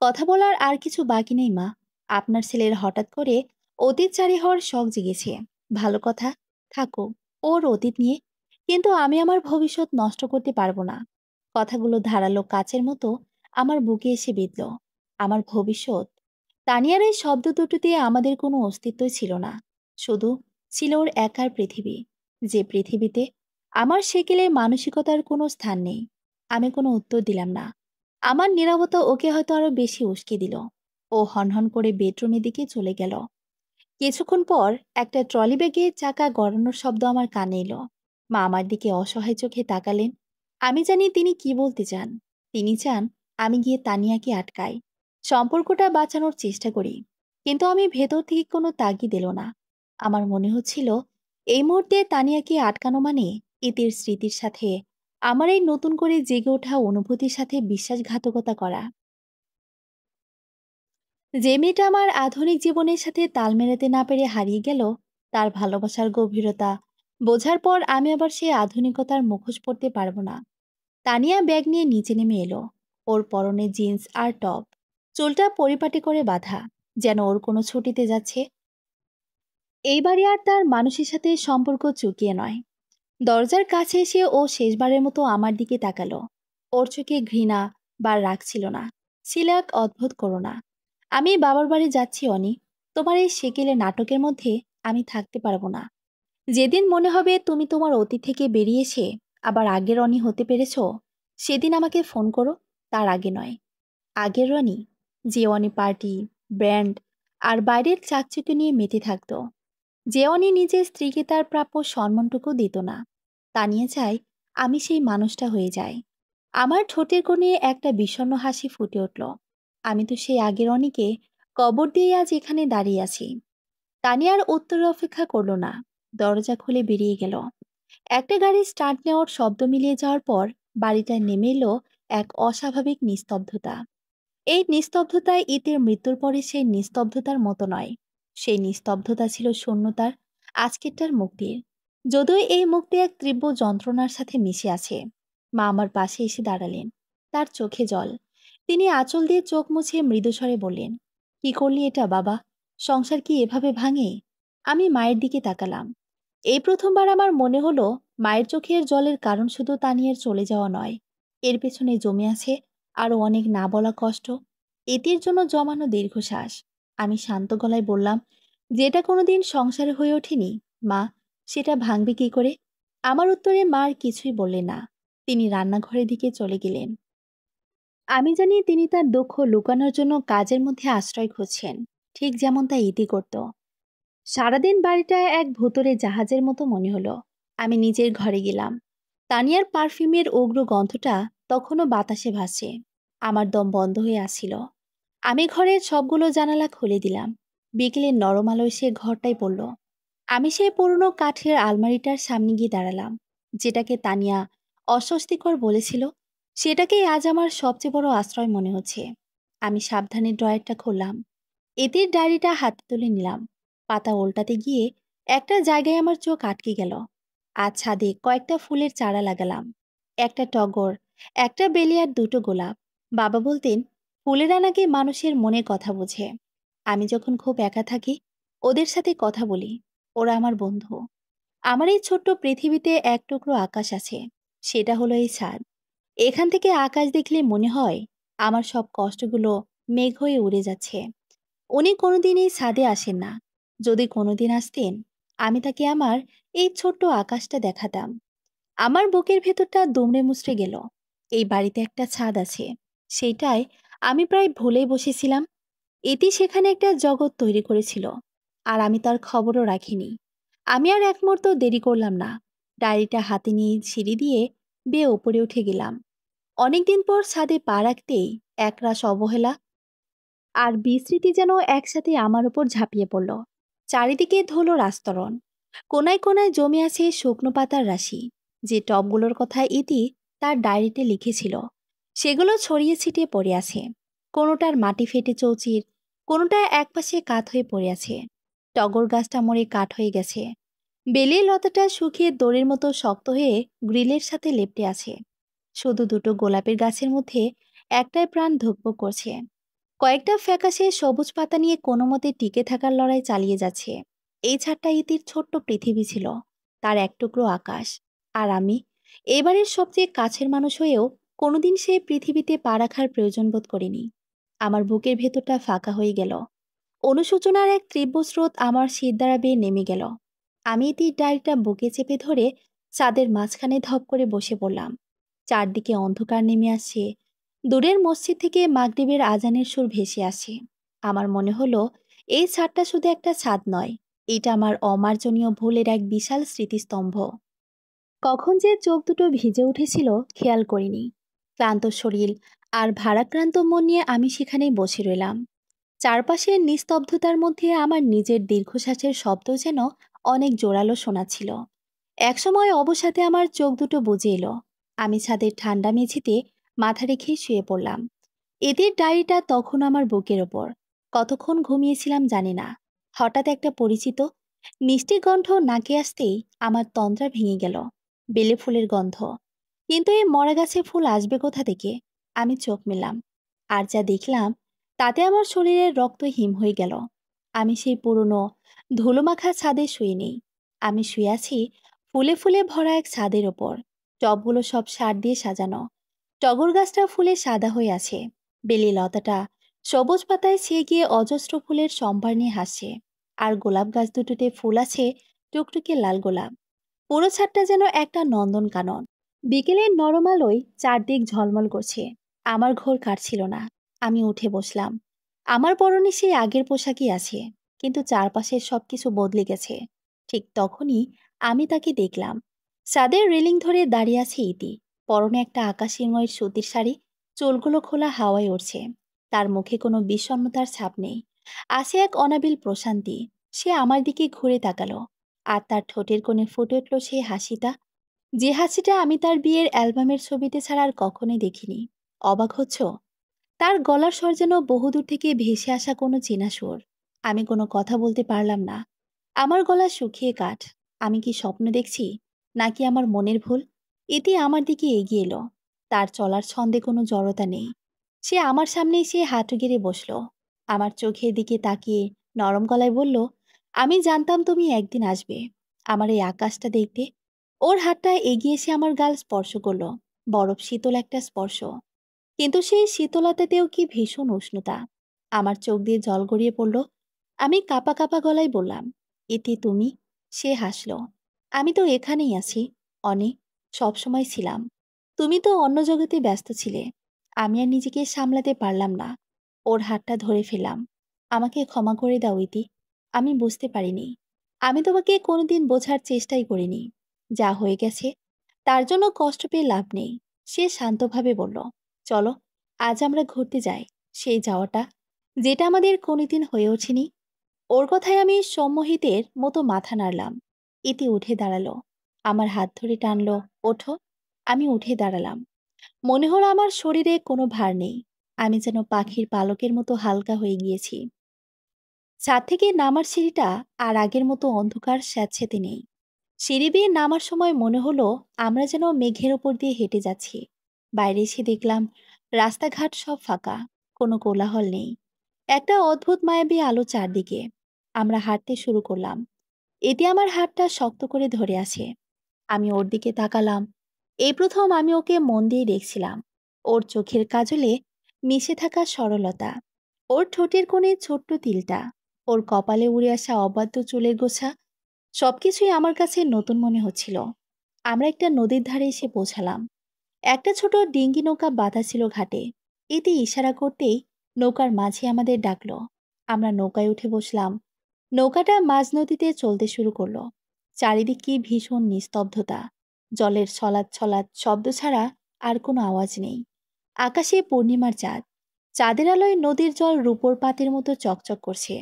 কথা বলার আর কিছু বাকি নেই মা। আপনার ছেলের হঠাৎ করে অতীতচারী হওয়ার শখ জেগেছে। ভালো কথা, থাকো ওর অতীত নিয়ে, কিন্তু আমি আমার ভবিষ্যৎ নষ্ট করতে পারবো না। কথাগুলো ধারালো কাচের মতো আমার বুকে এসে বিঁধল। আমার ভবিষ্যৎ। তানিয়ার এই শব্দ দুটোতে আমাদের কোনো অস্তিত্বই ছিল না, শুধু ছিল ওর একার পৃথিবী, যে পৃথিবীতে আমার সেকেলে মানসিকতার কোনো স্থান নেই। আমি কোনো উত্তর দিলাম না। আমার নীরবতা ওকে হয়তো আরো বেশি উস্কে দিল। ও হনহন করে বেডরুমের দিকে চলে গেল। কিছুক্ষণ পর একটা ট্রলি ব্যাগে চাকা গড়ানোর শব্দ আমার কানে এলো। মা আমার দিকে অসহায় চোখে তাকালেন। আমি জানি তিনি কি বলতে চান। তিনি চান আমি গিয়ে তানিয়াকে আটকাই, সম্পর্কটা বাঁচানোর চেষ্টা করি। কিন্তু আমি ভেতর থেকে কোনো তাগিদ এলো না। আমার মনে হচ্ছিল এই মুহূর্তে তানিয়াকে আটকানো মানে ইতির স্মৃতির সাথে আমার এই নতুন করে জেগে ওঠা অনুভূতির সাথে বিশ্বাসঘাতকতা করা। যে মেয়েটা আমার আধুনিক জীবনের সাথে তাল মেলাতে না পেরে হারিয়ে গেল, তার ভালোবাসার গভীরতা বোঝার পর আমি আবার সেই আধুনিকতার মুখোশ পরতে পারবো না। তানিয়া ব্যাগ নিয়ে নিচে নেমে এলো। ওর পরনে জিন্স আর টপ, চুলটা পরিপাটি করে বাঁধা, যেন ওর কোনো ছুটিতে যাচ্ছে। এইবারই আর তার মানুষের সাথে সম্পর্ক চুকিয়ে নয়। দরজার কাছে এসে ও শেষবারের মতো আমার দিকে তাকালো। ওর চোখে ঘৃণা বা রাগ ছিল না, ছিল এক অদ্ভুত করুণা। আমি বাবার বাড়ি যাচ্ছি অনি। তোমার এই সেকেলে নাটকের মধ্যে আমি থাকতে পারবো না। যেদিন মনে হবে তুমি তোমার অতীত থেকে বেরিয়ে এসে আবার আগের অনি হতে পেরেছ, সেদিন আমাকে ফোন করো। তার আগে নয়। আগের রনি, যে অনি পার্টি, ব্র্যান্ড আর বাইরের চাকচিক্য নিয়ে মেতে থাকতো, যে অনি নিজের স্ত্রীকে তার প্রাপ্য সম্মানটুকু দিত না। তা নিয়ে চাই আমি সেই মানুষটা হয়ে যাই। আমার ঠোঁটের কোণে একটা বিষণ্ণ হাসি ফুটে উঠল। আমি তো সেই আগের অনিকে কবর দিয়ে আজ এখানে দাঁড়িয়ে আছি। তানিয়ার উত্তরের অপেক্ষা করলো না, দরজা খুলে বেরিয়ে গেল। একটা গাড়ি স্টার্ট নেওয়ার শব্দ মিলিয়ে যাওয়ার পর বাড়িটায় নেমে এলো এক অস্বাভাবিক নিস্তব্ধতা। এই নিস্তব্ধতায় ইতির মৃত্যুর পরে সেই নিস্তব্ধতার মতো নয়। সেই নিস্তব্ধতা ছিল শূন্যতার, আজকেরটার মুক্তির। যদিও এই মুক্তি এক তীব্র যন্ত্রণার সাথে মিশে আছে। মা আমার পাশে এসে দাঁড়ালেন, তার চোখে জল। তিনি আঁচল দিয়ে চোখ মুছে মৃদুস্বরে বললেন, কি করলি এটা বাবা? সংসার কি এভাবে ভাঙে? আমি মায়ের দিকে তাকালাম। এই প্রথমবার আমার মনে হলো মায়ের চোখের জলের কারণ শুধু তানিয়ার চলে যাওয়া নয়, এর পেছনে জমে আছে আরো অনেক না বলা কষ্ট, এটির জন্য জমানো দীর্ঘশ্বাস। আমি শান্ত গলায় বললাম, যেটা কোনোদিন সংসারে হয়ে ওঠেনি মা, সেটা ভাঙবে কি করে? আমার উত্তরে মা আর কিছুই বললেন না। তিনি রান্নাঘরের দিকে চলে গেলেন। আমি জানি তিনি তার দুঃখ লুকানোর জন্য কাজের মধ্যে আশ্রয় খুঁজছেন, ঠিক যেমন তা ইতি করত। সারাদিন বাড়িটা এক ভুতুরে জাহাজের মতো মনে হলো। আমি নিজের ঘরে গেলাম। তানিয়ার পারফিউমের উগ্র গন্ধটা তখনও বাতাসে ভাসে। আমার দম বন্ধ হয়ে আসছিল। আমি ঘরের সবগুলো জানালা খুলে দিলাম। বিকেলের নরম আলো এসে ঘরটাই পড়ল। আমি সেই পুরনো কাঠের আলমারিটার সামনে গিয়ে দাঁড়ালাম। যেটাকে তানিয়া অস্বস্তিকর বলেছিল, সেটাকেই আজ আমার সবচেয়ে বড় আশ্রয় মনে হচ্ছে। আমি সাবধানে ড্রয়ারটা খুললাম। এতির ডায়েরিটা হাতে তুলে নিলাম। পাতা উল্টাতে গিয়ে একটা জায়গায় আমার চোখ আটকে গেল। আজ ছাদে কয়েকটা ফুলের চারা লাগালাম। একটা টগর, একটা বেলি আর দুটো গোলাপ। বাবা বলতেন, ফুলেরা নাকি মানুষের মনে কথা বোঝে। আমি যখন খুব একা থাকি, ওদের সাথে কথা বলি। ওরা আমার বন্ধু। আমার এই ছোট্ট পৃথিবীতে এক টুকরো আকাশ আছে। সেটা হলো এই ছাদ। এখান থেকে আকাশ দেখলে মনে হয় আমার সব কষ্টগুলো মেঘ হয়ে উড়ে যাচ্ছে। উনি কোনোদিন এই ছাদে আসেন না। যদি কোনোদিন আসতেন, আমি তাকে আমার এই ছোট্ট আকাশটা দেখাতাম। আমার বুকের ভেতরটা দুমড়ে মুচড়ে গেল। এই বাড়িতে একটা ছাদ আছে, সেটাই আমি প্রায় ভুলেই বসেছিলাম। এটি সেখানে একটা জগৎ তৈরি করেছিল, আর আমি তার খবরও রাখিনি। আমি আর এক মুহূর্ত দেরি করলাম না। ডায়েরিটা হাতে নিয়ে সিঁড়ি দিয়ে বেয়ে ওপরে উঠে গেলাম। অনেকদিন পর ছাদে পা রাখতেই একরাশ অবহেলা আর বিস্মৃতি যেন একসাথে আমার উপর ঝাঁপিয়ে পড়ল। চারিদিকে ধুলোর আস্তরণ। কোনায় কোনায় জমে আছে শুকনো পাতার রাশি। যে টবগুলোর কথা ইতি তার ডায়েরিতে লিখেছিল, সেগুলো ছড়িয়ে ছিটিয়ে পড়ে আছে। কোনোটার মাটি ফেটে চৌচির, কোনোটা একপাশে কাত হয়ে পড়ে আছে। টগর গাছটা মরে কাঠ হয়ে গেছে। বেলের লতাটা শুকিয়ে দড়ির মতো শক্ত হয়ে গ্রিলের সাথে লেপ্টে আছে। শুধু দুটো গোলাপের গাছের মধ্যে একটাই প্রাণ ধুকপুক করছে। কয়েকটা ফ্যাকাশে সবুজ পাতা নিয়ে কোনো মতে টিকে থাকার লড়াই চালিয়ে যাচ্ছে। এই ছাদটা ইতির ছোট্ট পৃথিবী ছিল, তার এক টুকরো আকাশ। আর আমি, এবারের সবচেয়ে কাছের মানুষ হয়েও কোনোদিন সেই পৃথিবীতে পা রাখার প্রয়োজন বোধ করিনি। আমার বুকের ভেতরটা ফাঁকা হয়ে গেল। অনুশোচনার এক তীব্র স্রোত আমার শির দ্বারা বেয়ে নেমে গেল। আমি ইতির ডায়েরিটা বুকে চেপে ধরে ছাদের মাঝখানে ধপ করে বসে পড়লাম। চারদিকে অন্ধকার নেমে আসছে। দূরের মসজিদ থেকে মাগরিবের আজানের সুর ভেসে আসে। আমার মনে হলো, এই ছাদটা শুধু একটা ছাদ নয়, এটা আমার অমার্জনীয় ভুলের এক বিশাল স্মৃতিস্তম্ভ। কখন যে চোখ দুটো ভিজে উঠেছিল খেয়াল করিনি। ক্লান্ত শরীর আর ভারাক্রান্ত মন নিয়ে আমি সেখানেই বসে রইলাম। চারপাশের নিস্তব্ধতার মধ্যে আমার নিজের দীর্ঘশ্বাসের শব্দ যেন অনেক জোরালো শোনাচ্ছিল। একসময় অবসাদে আমার চোখ দুটো বুজে এলো। আমি ছাদের ঠান্ডা মেঝেতে মাথা রেখে শুয়ে পড়লাম। এদের ডায়েরিটা তখন আমার বুকের ওপর। কতক্ষণ ঘুমিয়েছিলাম জানি না। হঠাৎ একটা পরিচিত মিষ্টি গন্ধ নাকে আসতেই আমার তন্দ্রা ভেঙে গেল। বেলে ফুলের গন্ধ। কিন্তু এই মরা গাছে ফুল আসবে কোথা থেকে? আমি চোখ মেললাম। আর যা দেখলাম, তাতে আমার শরীরের রক্ত হিম হয়ে গেল। আমি সেই পুরনো ধুলোমাখা ছাদে শুয়ে নেই। আমি শুয়ে আছি ফুলে ফুলে ভরা এক ছাদের ওপর। টবগুলো সব সার দিয়ে সাজানো। টগর গাছটা ফুলে সাদা হয়ে আছে। বেলি লতাটা সবুজ পাতায় ছেয়ে গিয়ে অজস্র ফুলের সম্ভার নিয়ে হাসছে। আর গোলাপ গাছ দুটোতে ফুল আছে, টুকটুকে লাল গোলাপ। পুরো ছাদটা যেন একটা নন্দনকানন। বিকেলের নরম আলোয় চারদিক ঝলমল করছে। আমার ঘোর কাটছিল না। আমি উঠে বসলাম। আমার পরনে সেই আগের পোশাকই আছে, কিন্তু চারপাশের সবকিছু বদলে গেছে। ঠিক তখনই আমি তাকে দেখলাম। ছাদের রেলিং ধরে দাঁড়িয়ে আছে ইতি। পরনে একটা আকাশিময়ের সুতির শাড়ি, চুলগুলো খোলা হাওয়ায় উড়ছে। তার মুখে কোনো বিষণ্ণতার ছাপ নেই, আছে এক অনাবিল প্রশান্তি। সে আমার দিকে ঘুরে তাকালো, আর তার ঠোঁটের কোণে ফুটে উঠল সেই হাসিটা, যে হাসিটা আমি তার বিয়ের অ্যালবামের ছবিতে ছাড়া আর কখনোই দেখিনি। অবাক হচ্ছ? তার গলার স্বর যেন বহুদূর থেকে ভেসে আসা কোনো চেনা সুর। আমি কোনো কথা বলতে পারলাম না। আমার গলা শুকিয়ে কাঠ। আমি কি স্বপ্ন দেখছি, নাকি আমার মনের ভুল? ইতি আমার দিকে এগিয়ে এলো। তার চলার ছন্দে কোনো জড়তা নেই। সে আমার সামনে এসে হাঁটু গেড়ে বসলো। আমার চোখের দিকে তাকিয়ে নরম গলায় বলল, আমি জানতাম তুমি একদিন আসবে আমার এই আকাশটা দেখতে। ওর হাতটা এগিয়ে এসে আমার গাল স্পর্শ করলো। বরফ শীতল একটা স্পর্শ, কিন্তু সেই শীতলতাতেও কি ভীষণ উষ্ণতা। আমার চোখ দিয়ে জল গড়িয়ে পড়ল। আমি কাঁপা কাঁপা গলায় বললাম, এতে তুমি? সে হাসল। আমি তো এখানেই আছি, অনেক সবসময় ছিলাম। তুমি তো অন্য জগতে ব্যস্ত ছিলে। আমি আর নিজেকে সামলাতে পারলাম না। ওর হাতটা ধরে ফেললাম। আমাকে ক্ষমা করে দাও ইতি। আমি বুঝতে পারিনি। আমি তোমাকে কোনোদিন বোঝার চেষ্টাই করিনি। যা হয়ে গেছে তার জন্য কষ্ট পেয়ে লাভ নেই। সে শান্তভাবে বলল, চলো আজ আমরা ঘুরতে যাই। সেই যাওয়াটা যেটা আমাদের কোনোদিন হয়ে ওঠেনি। ওর কথায় আমি সম্মোহিতের মতো মাথা নাড়লাম। ইতি উঠে দাঁড়ালো, আমার হাত ধরে টানলো, ওঠো। আমি উঠে দাঁড়ালাম। মনে হলো আমার শরীরে কোনো ভার নেই। আমি যেন পাখির পালকের মতো হালকা হয়ে গিয়েছি। ছাদ থেকে নামার সিঁড়িটা আর আগের মতো অন্ধকার স্যাঁতসেঁতে নেই। সিঁড়ি বেয়ে নামার সময় মনে হলো আমরা যেন মেঘের ওপর দিয়ে হেঁটে যাচ্ছি। বাইরে এসে দেখলাম রাস্তাঘাট সব ফাঁকা, কোনো কোলাহল নেই। একটা অদ্ভুত মায়াবী আলো চারদিকে। আমরা হাঁটতে শুরু করলাম। এতে আমার হাতটা শক্ত করে ধরে আছে। আমি ওর দিকে তাকালাম। এই প্রথম আমি ওকে মন দিয়ে দেখছিলাম। ওর চোখের কাজলে মিশে থাকা সরলতা, ওর ঠোঁটের কোণে ছোট্ট তিলটা, ওর কপালে উড়ে আসা অবাধ্য চুলের গোছা, সবকিছুই আমার কাছে নতুন মনে হচ্ছিল। আমরা একটা নদীর ধারে এসে পৌঁছালাম। একটা ছোট ডিঙ্গি নৌকা বাঁধা ছিল ঘাটে। এতে ইশারা করতেই নৌকার মাঝি আমাদের ডাকলো। আমরা নৌকায় উঠে বসলাম। নৌকাটা মাঝ নদীতে চলতে শুরু করলো। চারিদিকে ভীষণ নিস্তব্ধতা। জলের ছলাৎ ছলাৎ শব্দ ছাড়া আর কোনো আওয়াজ নেই। আকাশে পূর্ণিমার চাঁদ। চাঁদের আলোয় নদীর জল রূপোর পাতের মতো চকচক করছে।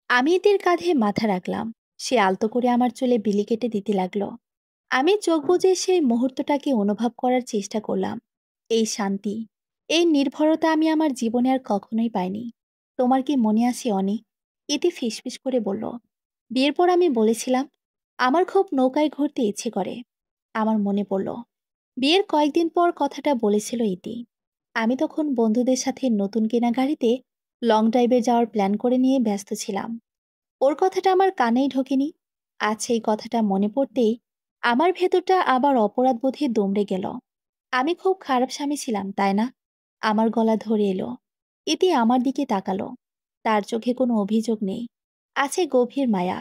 আমি এদের কাঁধে মাথা রাখলাম। সে আলতো করে আমার চুলে বিলি কেটে দিতে লাগলো। আমি চোখ বুজে সেই মুহূর্তটাকে অনুভব করার চেষ্টা করলাম। এই শান্তি, এই নির্ভরতা আমি আমার জীবনে আর কখনোই পাইনি। তোমার কি মনে আছে অনি? ইতি ফিসফিস করে বলল। বিয়ের পর আমি বলেছিলাম আমার খুব নৌকায় ঘুরতে ইচ্ছে করে। আমার মনে পড়ল বিয়ের কয়েকদিন পর কথাটা বলেছিল ইতি। আমি তখন বন্ধুদের সাথে নতুন কেনা গাড়িতে লং ড্রাইভে যাওয়ার প্ল্যান করে নিয়ে ব্যস্ত ছিলাম। ওর কথাটা আমার কানেই ঢোকেনি। আজ সেই কথাটা মনে পড়তেই আমার ভেতরটা আবার অপরাধ বোধে দুমড়ে গেল। আমি খুব খারাপ স্বামী ছিলাম, তাই না? আমার গলা ধরে এলো। ইতি আমার দিকে তাকালো। তার চোখে কোনো অভিযোগ নেই, আছে গভীর মায়া।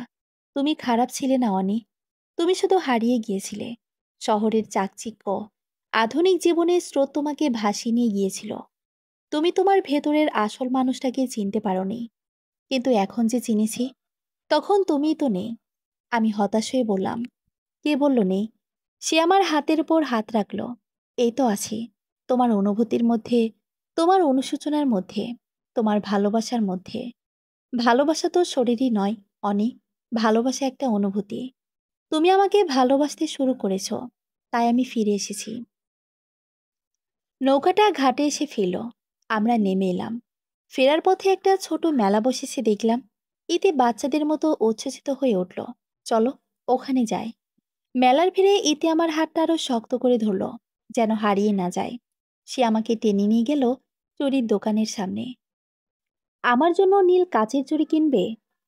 তুমি খারাপ ছিলে না অনি। তুমি শুধু হারিয়ে গিয়েছিলে। শহরের চাকচিক্য, আধুনিক জীবনের স্রোত তোমাকে ভাসিয়ে নিয়ে গিয়েছিল। তুমি তোমার ভেতরের আসল মানুষটাকে চিনতে পারোনি। কিন্তু এখন যে চিনেছি, তখন তুমিই তো নেই। আমি হতাশ হয়ে বললাম, কে বলল নেই? সে আমার হাতের উপর হাত রাখল। এই তো আছি, তোমার অনুভূতির মধ্যে, তোমার অনুশোচনার মধ্যে, তোমার ভালোবাসার মধ্যে। ভালোবাসা তো শরীরই নয় অনি, ভালোবাসা একটা অনুভূতি। তুমি আমাকে ভালোবাসতে শুরু করেছ, তাই আমি ফিরে এসেছি। নৌকাটা ঘাটে এসে ফিরল। আমরা নেমে এলাম। ফেরার পথে একটা ছোট মেলা বসেছে দেখলাম। এতে বাচ্চাদের মতো উচ্ছ্বসিত হয়ে উঠল। চলো, ওখানে যাই। মেলার ভিড়ে ইতি আমার হাতটা আরো শক্ত করে ধরল, যেন হারিয়ে না যায়। সে আমাকে টেনে নিয়ে গেল চুরির দোকানের সামনে। আমার জন্য নীল কাচের চুড়ি কিনবে?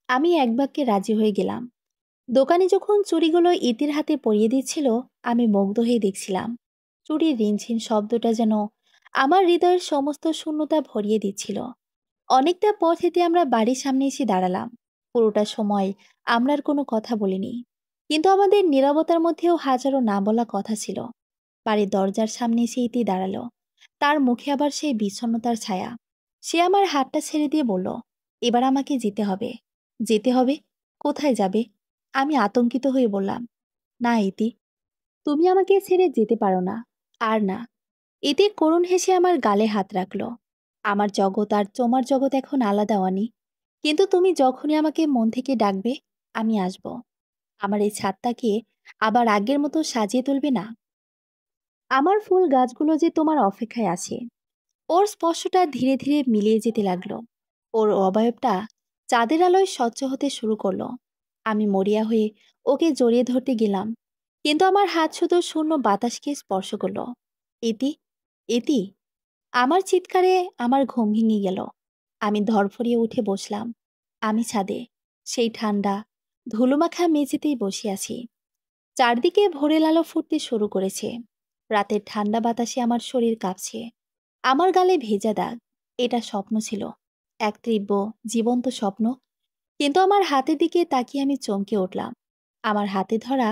আমি এক বাক্যে রাজি হয়ে গেলাম। দোকানে যখন চুড়িগুলো ইতির হাতে পরিয়ে দিচ্ছিল, আমি মুগ্ধ হয়ে দেখছিলাম চুড়ির রিনঝিন শব্দটা যেন আমার হৃদয়ের সমস্ত শূন্যতা ভরিয়ে দিচ্ছিল। অনেকটা পথ হেঁটে আমরা বাড়ির সামনে এসে দাঁড়ালাম। পুরোটা সময় আমরা আর কোনো কথা বলিনি, কিন্তু আমাদের নীরবতার মধ্যেও হাজারো না বলা কথা ছিল। বাড়ির দরজার সামনে এসে ইতি দাঁড়ালো। তার মুখে আবার সেই বিষণ্ণতার ছায়া। সে আমার হাতটা ছেড়ে দিয়ে বলল, এবার আমাকে যেতে হবে। যেতে হবে? কোথায় যাবে? আমি আতঙ্কিত হয়ে বললাম, না ইতি, তুমি আমাকে ছেড়ে যেতে পারো না। আর না। ইতি করুণ হেসে আমার গালে হাত রাখলো। আমার জগৎ আর তোমার জগৎ এখন আলাদা অনি। কিন্তু তুমি যখনই আমাকে মন থেকে ডাকবে, আমি আসব। আমার এই ছাদটাকে আবার আগের মতো সাজিয়ে তুলবে না? আমার ফুল গাছগুলো যে তোমার অপেক্ষায় আছে। ওর স্পর্শটা ধীরে ধীরে মিলিয়ে যেতে লাগলো। ওর অবয়বটা চাঁদের আলোয় স্বচ্ছ হতে শুরু করলো। আমি মরিয়া হয়ে ওকে জড়িয়ে ধরতে গেলাম, কিন্তু আমার হাত শুধু শূন্য বাতাসকে স্পর্শ করলো। ইতি, ইতি! আমার চিৎকারে আমার ঘুম ভেঙে গেল। আমি ধরফরিয়ে উঠে বসলাম। আমি ছাদে, সেই ঠান্ডা ধুলোমাখা মেঝেতেই বসে আছি। চারদিকে ভোরের আলো ফুটতে শুরু করেছে। রাতের ঠান্ডা বাতাসে আমার শরীর কাঁপছে। আমার গালে ভেজা দাগ। এটা স্বপ্ন ছিল, এক তীব্র জীবন্ত স্বপ্ন। কিন্তু আমার হাতের দিকে তাকিয়ে আমি চমকে উঠলাম। আমার হাতে ধরা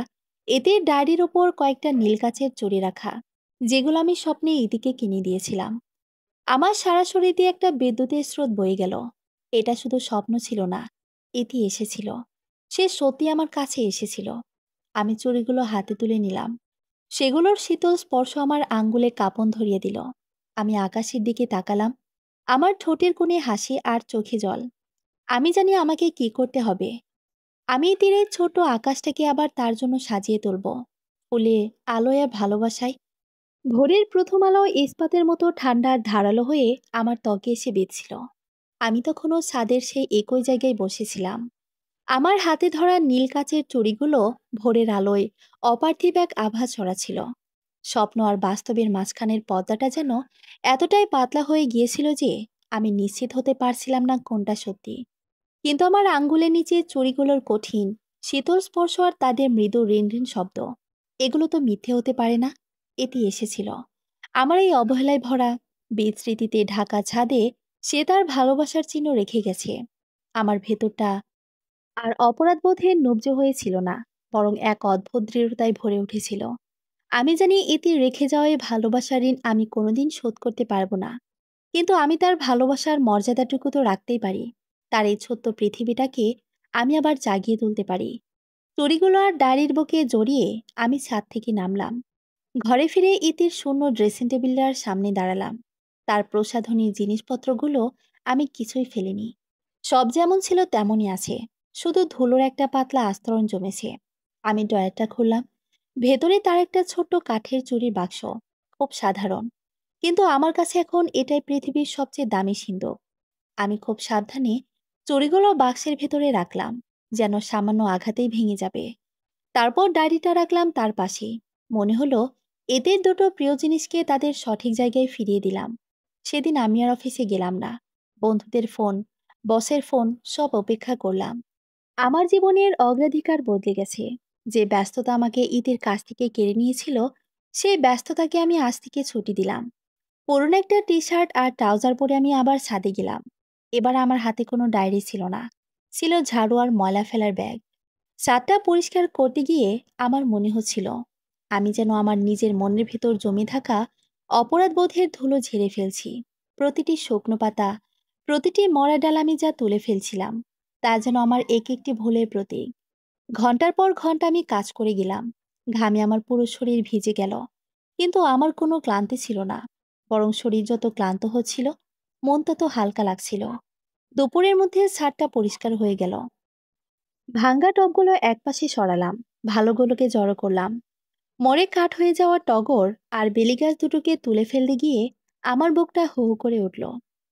এতে ডায়েরির ওপর কয়েকটা নীল কাচের চুড়ি রাখা, যেগুলো আমি স্বপ্নে ইতিকে কিনে দিয়েছিলাম। আমার সারা শরীর দিয়ে একটা বিদ্যুতের স্রোত বয়ে গেল। এটা শুধু স্বপ্ন ছিল না, ইতি এসেছিল। সে সত্যি আমার কাছে এসেছিল। আমি চুড়িগুলো হাতে তুলে নিলাম। সেগুলোর শীতল স্পর্শ আমার আঙ্গুলে কাঁপন ধরিয়ে দিল। আমি আকাশের দিকে তাকালাম। আমার ঠোঁটের কোণে হাসি আর চোখে জল। আমি জানি আমাকে কি করতে হবে। আমি তীরের ছোট আকাশটাকে আবার তার জন্য সাজিয়ে তুলব, ফুলে, আলোয় আর ভালোবাসায়। ভোরের প্রথম আলো ইস্পাতের মতো ঠান্ডা আর ধারালো হয়ে আমার ত্বকে এসে বিঁধছিল। আমি তখনও ছাদের সেই একই জায়গায় বসেছিলাম। আমার হাতে ধরা নীল কাচের চুড়িগুলো ভোরের আলোয় অপার্থিব এক আভা ছড়াছিল। স্বপ্ন আর বাস্তবের মাঝখানের পর্দাটা যেন এতটাই পাতলা হয়ে গিয়েছিল যে আমি নিশ্চিত হতে পারছিলাম না কোনটা সত্যি। কিন্তু আমার আঙ্গুলের নিচে চুড়িগুলোর কঠিন শীতল স্পর্শ আর তাদের মৃদু রিনরিন শব্দ, এগুলো তো মিথ্যে হতে পারে না। এটি এসেছিল আমার এই অবহেলায় ভরা বিস্মৃতিতে ঢাকা ছাদে। সে তার ভালোবাসার চিহ্ন রেখে গেছে। আমার ভেতরটা আর অপরাধবোধে নব্জ হয়েছিল না, বরং এক অদ্ভুত দৃঢ়তায় ভরে উঠেছিল। আমি জানি এটি রেখে যাওয়া এই ভালোবাসার ঋণ আমি কোনোদিন শোধ করতে পারবো না। কিন্তু আমি তার ভালোবাসার মর্যাদাটুকু তো রাখতেই পারি। তার এই ছোট্ট পৃথিবীটাকে আমি আবার জাগিয়ে তুলতে পারি। চুড়িগুলো আর ডায়েরির বুকে জড়িয়ে আমি ছাদ থেকে নামলাম। ঘরে ফিরে ইতির শূন্য ড্রেসিং টেবিলটার সামনে দাঁড়ালাম। তার প্রসাধনী জিনিসপত্রগুলো আমি কিছুই ফেলিনি। সব যেমন ছিল তেমনই আছে, শুধু ধুলোর একটা পাতলা আস্তরণ জমেছে। আমি ড্রয়ারটা খুললাম। ভেতরে তার একটা ছোট্ট কাঠের চুড়ির বাক্স, খুব সাধারণ, কিন্তু আমার কাছে এখন এটাই পৃথিবীর সবচেয়ে দামি সিন্ধুক। আমি খুব সাবধানে চুড়িগুলো বাক্সের ভেতরে রাখলাম, যেন সামান্য আঘাতেই ভেঙে যাবে। তারপর ডায়েরিটা রাখলাম তার পাশে। মনে হলো এদের দুটো প্রিয় জিনিসকে তাদের সঠিক জায়গায় ফিরিয়ে দিলাম। সেদিন আমি আর অফিসে গেলাম না। বন্ধুদের ফোন, বসের ফোন, সব অপেক্ষা করলাম। আমার জীবনের অগ্রাধিকার বদলে গেছে। যে ব্যস্ততা আমাকে ঈদের কাছ থেকে কেড়ে নিয়েছিল, সেই ব্যস্ততাকে আমি আজ থেকে ছুটি দিলাম। পুরনো একটা টি শার্ট আর ট্রাউজার পরে আমি আবার ছাদে গেলাম। এবার আমার হাতে কোনো ডায়েরি ছিল না, ছিল ঝাড়ু আর ময়লা ফেলার ব্যাগ। ছাদটা পরিষ্কার করতে গিয়ে আমার মনে হচ্ছিল আমি যেন আমার নিজের মনের ভেতর জমে থাকা অপরাধবোধের ধুলো ঝেড়ে ফেলছি। প্রতিটি শুকনো পাতা, প্রতিটি মরা ডাল আমি যা তুলে ফেলছিলাম, তা যেন আমার এক একটি ভুলের প্রতীক। ঘন্টার পর ঘন্টা আমি কাজ করে গেলাম। ঘামে আমার পুরো শরীর ভিজে গেল, কিন্তু আমার কোনো ক্লান্তি ছিল না। বরং শরীর যত ক্লান্ত হচ্ছিল, মন তত হালকা লাগছিল। দুপুরের মধ্যে ছাদটা পরিষ্কার হয়ে গেল। ভাঙ্গা টবগুলো একপাশে সরালাম, ভালোগুলোকে জড়ো করলাম। মরে কাঠ হয়ে যাওয়া টগর আর বেলি গাছ দুটোকে তুলে ফেলতে গিয়ে আমার বুকটা হু হু করে উঠল।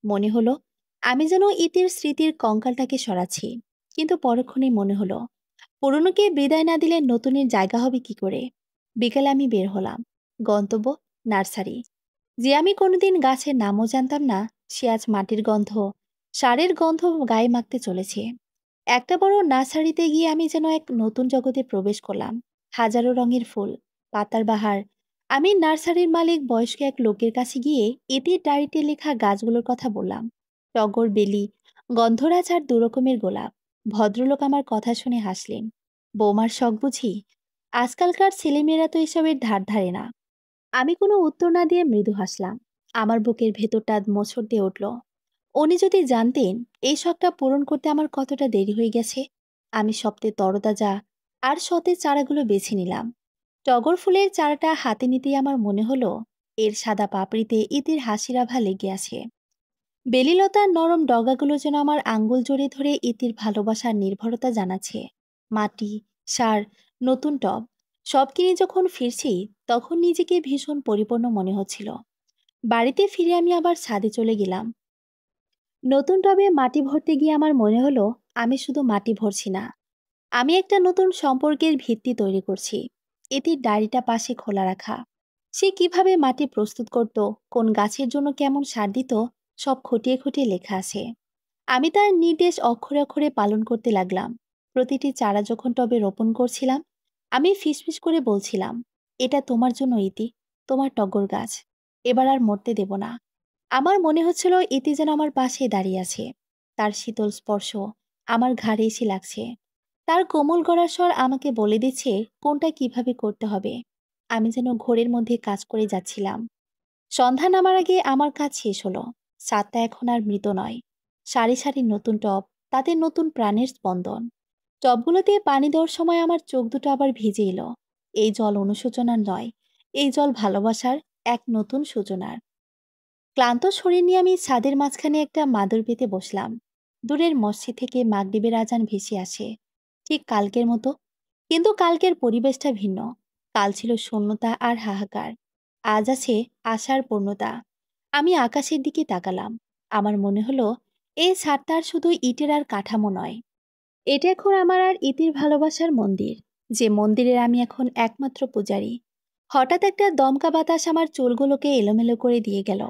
মনে হলো আমি যেন ইতির স্মৃতির কঙ্কালটাকে সরাচ্ছি। কিন্তু পরক্ষণেই মনে হলো পুরনোকে বিদায় না দিলে নতুনের জায়গা হবে কি করে। বিকেলে আমি বের হলাম। গন্তব্য নার্সারি। যে আমি কোনোদিন গাছের নামও জানতাম না, সে আজ মাটির গন্ধ, সারের গন্ধ গায়ে মাখতে চলেছে। একটা বড় নার্সারিতে গিয়ে আমি যেন এক নতুন জগতে প্রবেশ করলাম। হাজারো রঙের ফুল, পাতার বাহার। আমি নার্সারির মালিক বয়স্ক এক লোকের কাছে গিয়ে ইতির ডায়েরিতে লেখা গাছগুলোর কথা বললাম। টগর, বেলি, গন্ধরাজ আর দুরকমের গোলাপ। ভদ্রলোক আমার কথা শুনে হাসলেন। বৌমার শখ বুঝি? আজকালকার ছেলেমেয়েরা তো এসবের ধার ধারে না। আমি কোনো উত্তর না দিয়ে মৃদু হাসলাম। আমার বুকের ভেতরটা মোচড় দিয়ে উঠল। উনি যদি জানতেন এই শখটা পূরণ করতে আমার কতটা দেরি হয়ে গেছে। আমি সপ্তাহে তরতাজা আর সতেজ চারাগুলো বেছে নিলাম। টগর ফুলের চারাটা হাতে নিতেই আমার মনে হলো এর সাদা পাপড়িতে ইতির হাসির আভা লেগে আছে। বেলিলতার নরম ডগাগুলো যেন আমার আঙ্গুল জড়িয়ে ধরে ইতির ভালোবাসার নির্ভরতা জানাচ্ছে। মাটি, সার, নতুন টব, সব কিনে যখন ফিরছি, তখন নিজেকে ভীষণ পরিপূর্ণ মনে হচ্ছিল। বাড়িতে ফিরে আমি আবার ছাদে চলে গেলাম। নতুন টবে মাটি ভরতে গিয়ে আমার মনে হলো আমি শুধু মাটি ভরছি না, আমি একটা নতুন সম্পর্কের ভিত্তি তৈরি করছি। এটির ডায়েরিটা পাশে খোলা রাখা। সে কিভাবে মাটি প্রস্তুত করত, কোন গাছের জন্য কেমন সার দিত, সব খুঁটিয়ে খুঁটিয়ে লেখা আছে। আমি তার নির্দেশ অক্ষরে অক্ষরে পালন করতে লাগলাম। প্রতিটি চারা যখন টবে রোপণ করছিলাম, আমি ফিসফিস করে বলছিলাম, এটা তোমার জন্য ইতি, তোমার টগর গাছ। এবার আর মরতে দেব না। আমার মনে হচ্ছিল ইতি যেন আমার পাশে দাঁড়িয়ে আছে। তার শীতল স্পর্শ আমার ঘাড়ে এসে লাগছে। তার কোমল গলার স্বর আমাকে বলে দিচ্ছে কোনটা কিভাবে করতে হবে। আমি যেন ঘোরের মধ্যে কাজ করে যাচ্ছিলাম। সন্ধ্যা নামার আগে আমার কাজ শেষ হলো। ছাদটা এখন আর মৃত নয়। সারি সারি নতুন টব, তাতে নতুন প্রাণের স্পন্দন। টবগুলোতে পানি দেওয়ার সময় আমার চোখ দুটো আবার ভিজে এলো। এই জল অনুশোচনার নয়, এই জল ভালোবাসার, এক নতুন সূচনার। ক্লান্ত শরীর নিয়ে আমি ছাদের মাঝখানে একটা মাদুর পেতে বসলাম। দূরের মসজিদ থেকে মাগরিবের আজান ভেসে আসে, ঠিক কালকের মতো। কিন্তু কালকের পরিবেশটা ভিন্ন। কাল ছিল শূন্যতা আর হাহাকার। আজ আছে আশার পূর্ণতা। আমি আকাশের দিকে তাকালাম। আমার মনে হলো এই ছাদটা আর শুধু ইটের আর কাঠামো নয়, এটা এখন আমার আর ইতির ভালোবাসার মন্দির, যে মন্দিরের আমি এখন একমাত্র পূজারী। হঠাৎ একটা দমকা বাতাস আমার চুলগুলোকে এলোমেলো করে দিয়ে গেল।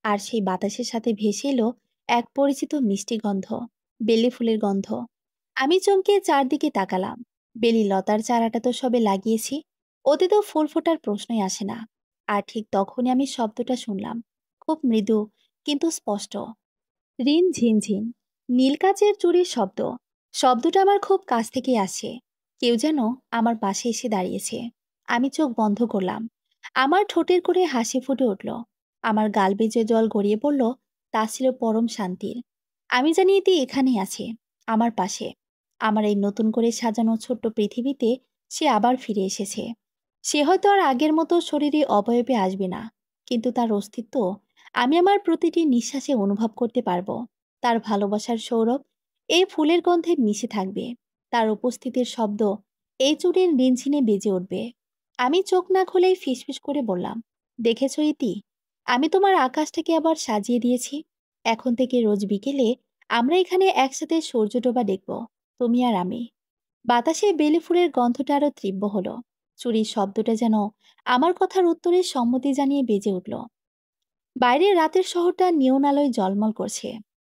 আর সেই বাতাসের সাথে ভেসে এলো এক পরিচিত মিষ্টি গন্ধ, বেলি ফুলের গন্ধ। আমি চমকে চারদিকে তাকালাম। বেলি লতার চারাটা তো সবে লাগিয়েছি, ওতে তো ফুল ফোটার প্রশ্নই আসে না। আর ঠিক তখনই আমি শব্দটা শুনলাম, খুব মৃদু কিন্তু স্পষ্ট। রিন ঝিনঝিন, নীল কাচের চুরির শব্দ। শব্দটা আমার খুব কাছ থেকে আসে। কেউ যেন আমার পাশে এসে দাঁড়িয়েছে। আমি চোখ বন্ধ করলাম। আমার ঠোঁটের করে হাসি ফুটে উঠল। আমার গাল বেজে জল গড়িয়ে পড়ল। তা ছিল পরম শান্তির। আমি জানি এটি এখানেই আছে, আমার পাশে। আমার এই নতুন করে সাজানো ছোট্ট পৃথিবীতে সে আবার ফিরে এসেছে। সে হয়তো আর আগের মতো শরীরে অবয়বে আসবে না, কিন্তু তার অস্তিত্ব আমি আমার প্রতিটি নিঃশ্বাসে অনুভব করতে পারবো। তার ভালোবাসার সৌরভ এই ফুলের গন্ধে মিশে থাকবে। তার উপস্থিতির শব্দ এই চুড়ির রিনঝিনে বেজে উঠবে। আমি চোখ না খুলেই ফিসফিস করে বললাম, দেখেছ ইতি, আমি তোমার আকাশটাকে আবার সাজিয়ে দিয়েছি। এখন থেকে রোজ বিকেলে আমরা এখানে একসাথে সূর্য ডোবা দেখব, তুমি আর আমি। বাতাসে বেলি ফুলের গন্ধটা আরো তীব্র হলো। চুরির শব্দটা যেন আমার কথার উত্তরে সম্মতি জানিয়ে বেজে উঠল। বাইরে রাতের শহরটা নিয়ন আলোয় ঝলমল করছে,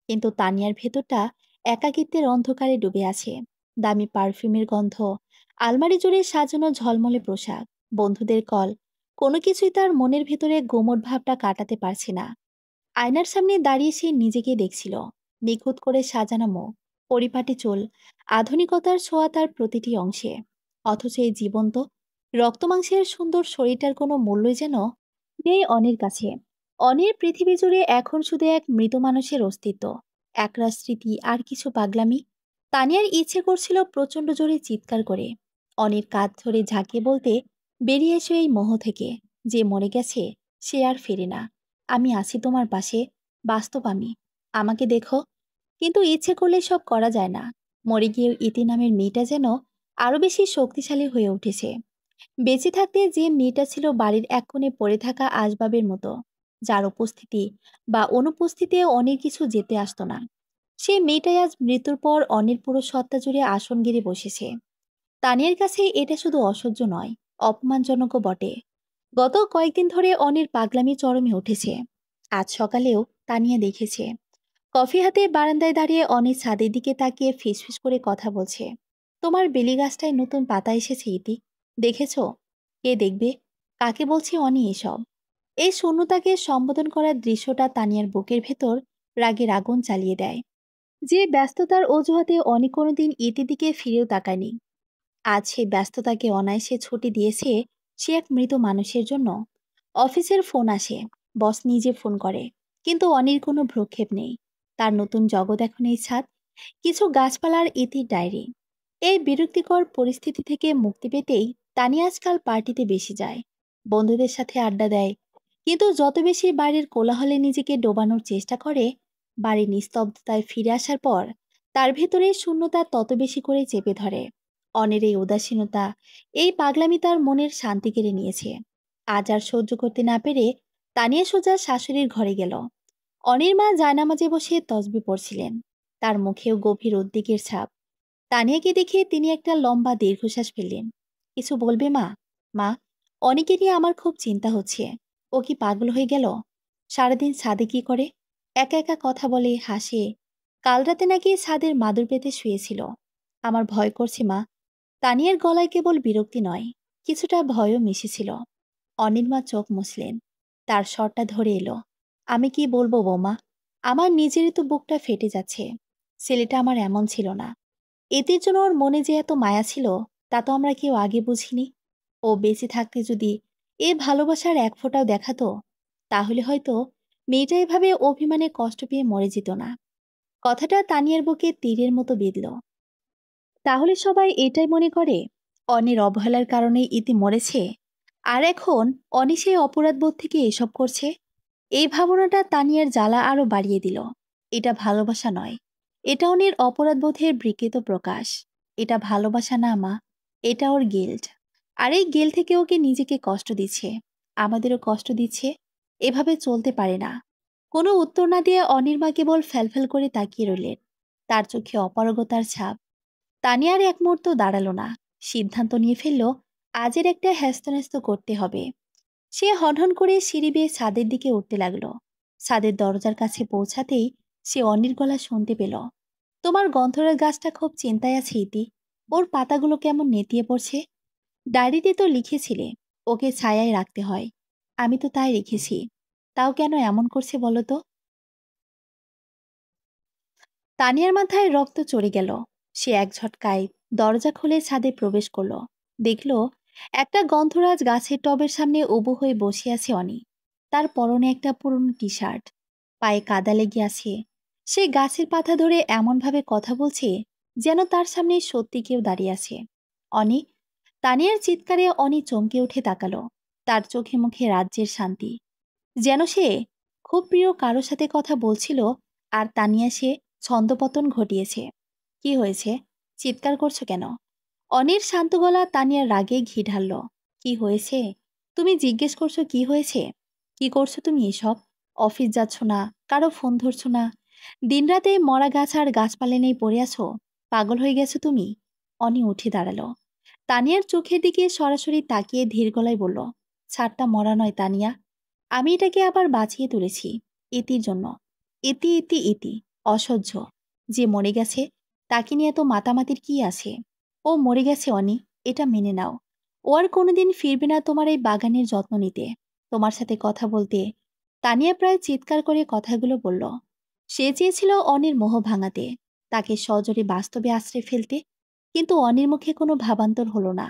কিন্তু তানিয়ার ভেতরটা একাকিত্বের অন্ধকারে ডুবে আছে। দামি পারফিউমের গন্ধ, আলমারি জুড়ে সাজানো ঝলমলে পোশাক, বন্ধুদের কল, কোনো কিছুই তার মনের ভেতরে গোমট ভাবটা কাটাতে পারছে না। আয়নার সামনে দাঁড়িয়ে সে নিজেকে দেখছিল, নিখুঁত করে সাজানো মুখ, পরিপাটি চুল, আধুনিকতার ছোঁয়া তার প্রতিটি অংশে। অথচ এই জীবন্ত রক্তমাংসের সুন্দর শরীরটার কোনো মূল্যই যেন নেই অনির কাছে। অনির পৃথিবী জুড়ে এখন শুধু এক মৃত মানুষের অস্তিত্ব, একরাশ স্মৃতি আর কিছু পাগলামি। তানিয়ার ইচ্ছে করছিল প্রচণ্ড জোরে চিৎকার করে অনির কাঁধ ধরে ঝাঁকিয়ে বলতে, বেরিয়ে এসো এই মোহ থেকে, যে মরে গেছে সে আর ফেরে না। আমি আছি তোমার পাশে, বাস্তব আমি, আমাকে দেখো। কিন্তু ইচ্ছে করলে সব করা যায় না। মরে গিয়েও ইতি নামের মেয়েটা যেন আরো বেশি শক্তিশালী হয়ে উঠেছে। বেঁচে থাকতে যে মেয়েটা ছিল বাড়ির এক কোণে পড়ে থাকা আসবাবের মতো, যার উপস্থিতি বা অনুপস্থিতিতে অনেক কিছু যেতে আসতো না, সে মেয়েটাই আজ মৃত্যুর পর অনেক পুরো সত্তা জুড়ে আসন গিরে বসেছে। তানিয়ার কাছে এটা শুধু অসহ্য নয়, অপমানজনকও বটে। গত কয়েকদিন ধরে অনির পাগলামি চরমে উঠেছে। আজ সকালেও তানিয়া দেখেছে, কফি হাতে বারান্দায় দাঁড়িয়ে অনির ছাদের দিকে তাকিয়ে ফিসফিস করে কথা বলছে, তোমার বেলি গাছটায় নতুন পাতা এসেছে ইতি, দেখেছ? কে দেখবে? কাকে বলছে অনি এসব? এই শূন্যতাকে সম্বোধন করার দৃশ্যটা তানিয়ার বুকের ভেতর রাগের আগুন চালিয়ে দেয়। যে ব্যস্ততার অজুহাতে অনি কোনোদিন ইতির দিকে ফিরেও তাকায়নি, আজ সেই ব্যস্ততাকে অনায়াসে ছুটি দিয়েছে সে এক মৃত মানুষের জন্য। অফিসের ফোন আসে, বস নিজে ফোন করে, কিন্তু অনির কোনো ভ্রুক্ষেপ নেই। তার নতুন জগৎ এখন এই ছাদ, কিছু গাছপালার ইতির ডায়েরি। এই বিরক্তিকর পরিস্থিতি থেকে মুক্তি পেতেই তানিয়া আজকাল পার্টিতে বেশি যায়, বন্ধুদের সাথে আড্ডা দেয়। কিন্তু যত বেশি বাড়ির কোলাহলে নিজেকে ডোবানোর চেষ্টা করে, বাড়ির নিস্তব্ধতায় ফিরে আসার পর তার ভেতরে শূন্যতা তত বেশি করে চেপে ধরে। অনের এই উদাসীনতা, এই পাগলামি তার মনের শান্তি কেড়ে নিয়েছে। আজ আর সহ্য করতে না পেরে তানিয়া সোজা শাশুড়ির ঘরে গেল। অনির মা জায়নামাজে বসে তসবি পড়ছিলেন, তার মুখেও গভীর উদ্বেগের ছাপ। তানিয়াকে দেখে তিনি একটা লম্বা দীর্ঘশ্বাস ফেললেন। কিছু বলবে মা? মা, অনিকে নিয়ে আমার খুব চিন্তা হচ্ছে। ও কি পাগল হয়ে গেল? সারাদিন ছাদে কি করে? একা একা কথা বলে, হাসে। কাল রাতে নাকি ছাদের মাদুর পেতে শুয়েছিল। আমার ভয় করছে মা। তানিয়ার গলায় কেবল বিরক্তি নয়, কিছুটা ভয়ও মিশেছিল। অনির্মা চোখ মুছলেন, তার স্বরটা ধরে এলো, আমি কি বলবো বৌমা? আমার নিজেরই তো বুকটা ফেটে যাচ্ছে। ছেলেটা আমার এমন ছিল না। এদের জন্য ওর মনে যে এত মায়া ছিল, তা তো আমরা কেউ আগে বুঝিনি। ও বেঁচে থাকতে যদি এ ভালোবাসার এক ফোঁটাও দেখাতো, তাহলে হয়তো মেয়েটা এভাবে অভিমানে কষ্ট পেয়ে মরে যেত না। কথাটা তানিয়ার বুকে তীরের মতো বিঁধল। তাহলে সবাই এটাই মনে করে অনির অবহেলার কারণে ইতি মরেছে, আর এখন অনি সেই অপরাধবোধ থেকে এসব করছে। এই ভাবনাটা তানিয়ার জ্বালা আরো বাড়িয়ে দিল। এটা ভালোবাসা নয়, এটা অনির অপরাধবোধের বিকৃত প্রকাশ। এটা ভালোবাসা না মা, এটা ওর গিল্ট। আর এই গিল্ট থেকে ওকে নিজেকে কষ্ট দিচ্ছে, আমাদেরও কষ্ট দিচ্ছে। এভাবে চলতে পারে না। কোনো উত্তর না দিয়ে অনির্মা কেবল ফ্যালফ্যাল করে তাকিয়ে রইলেন, তার চোখে অপারগতার ছাপ। তানিয়ার এক মুহূর্ত দাঁড়ালো না, সিদ্ধান্ত নিয়ে ফেলল আজের একটা হ্যাস্তন্যস্ত করতে হবে। সে হনহন করে সিঁড়ি বেয়ে ছাদের দিকে উঠতে লাগলো। ছাদের দরজার কাছে পৌঁছাতেই সে অনির গলা শুনতে পেল, তোমার গন্ধরার গাছটা খুব চিন্তায় আছে ইতি। ওর পাতাগুলো কেমন নেতিয়ে পড়ছে। ডায়েরিতে তো লিখেছিলে ওকে ছায়ায় রাখতে হয়, আমি তো তাই রেখেছি। তাও কেন এমন করছে বলো তো? তানিয়ার মাথায় রক্ত চড়ে গেল। সে এক ঝটকায় দরজা খুলে ছাদে প্রবেশ করলো। দেখল একটা গন্ধরাজ গাছের টবের সামনে উবু হয়ে বসে আছে অনি। তার পরনে একটা পুরনো টি শার্ট, পায়ে কাদা লেগে আছে। সে গাছের পাতা ধরে এমনভাবে কথা বলছে যেন তার সামনে সত্যি কেউ দাঁড়িয়ে আছে। অনি, তানিয়ার চিৎকারে অনি চমকে উঠে তাকালো। তার চোখে মুখে রাজ্যের শান্তি, যেন সে খুব প্রিয় কারো সাথে কথা বলছিল। আর তানিয়া সে ছন্দপতন ঘটিয়েছে। কি হয়েছে, চিৎকার করছো কেন? অনির শান্ত গলা তানিয়ার রাগে ঘি ঢালল। কি হয়েছে? তুমি জিজ্ঞেস করছো কি হয়েছে? কি করছো তুমি এসব? অফিস যাচ্ছ না, কারো ফোন ধরছো না, দিনরাতে মরা গাছ আর গাছপালা নেই পড়ে আছো। পাগল হয়ে গেছো তুমি? অনি উঠে দাঁড়ালো। তানিয়ার চোখের দিকে সরাসরি তাকিয়ে ধীর গলায় বলল, ছাদটা মরা নয় তানিয়া, আমি এটাকে আবার বাঁচিয়ে তুলেছি ইতির জন্য। ইতি ইতি ইতি, অসহ্য। যে মরে গেছে তাকে নিয়ে এত মাতামাতির কি আছে? ও মরে গেছে অনি, এটা মেনে নাও। ও আর কোনোদিন ফিরবে না তোমার এই বাগানের যত্ন নিতে, তোমার সাথে কথা বলতে। তানিয়া প্রায় চিৎকার করে কথাগুলো বলল। সে চেয়েছিল অনির মোহ ভাঙাতে, তাকে সজোরে বাস্তবে আশ্রে ফেলতে। কিন্তু অনির মুখে কোনো ভাবান্তর হলো না,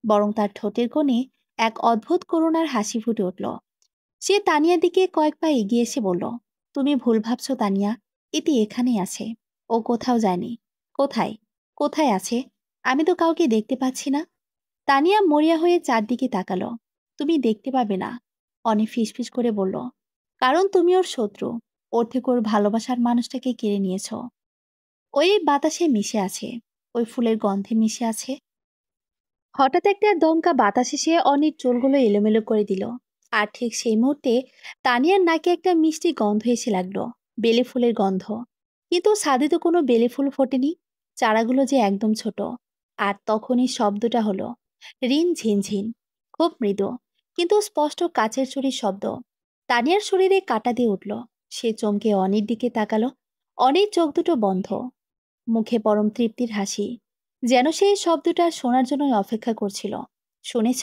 বরং তার ঠোঁটের কোণে এক অদ্ভুত করুণার হাসি ফুটে উঠল। সে তানিয়ার দিকে কয়েক পা এগিয়ে এসে বলল, তুমি ভুল ভাবছো তানিয়া, ইতি এখানেই আছে। ও কোথাও যায়নি। কোথায়? কোথায় আছে? আমি তো কাউকে দেখতে পাচ্ছি না। তানিয়া মরিয়া হয়ে চারদিকে তাকালো। তুমি দেখতে পাবে না, অনেক ফিসফিস করে বলল, কারণ তুমি ওর শত্রু। ওর থেকে ওর ভালোবাসার মানুষটাকে কেড়ে নিয়েছ। ওই বাতাসে মিশে আছে, ওই ফুলের গন্ধে মিশে আছে। হঠাৎ একটা দমকা বাতাস এসে অনির চুলগুলো এলোমেলো করে দিল। আর ঠিক সেই মুহূর্তে তানিয়ার নাকে একটা মিষ্টি গন্ধ এসে লাগলো, বেলে ফুলের গন্ধ। কিন্তু ছাদে তো কোনো বেলে ফুল ফোটেনি, চারাগুলো যে একদম ছোট। আর তখনই শব্দটা হলো রিন ঝিনঝিন, খুব মৃদু কিন্তু স্পষ্ট কাচের চুরির শব্দ। তানিয়ার শরীরে কাঁটা দিয়ে উঠল। সে চমকে অনির দিকে তাকালো। অনির চোখ দুটো বন্ধ, মুখে পরম তৃপ্তির হাসি, যেন সে এই শব্দটা শোনার জন্যই অপেক্ষা করছিল। শুনেছ?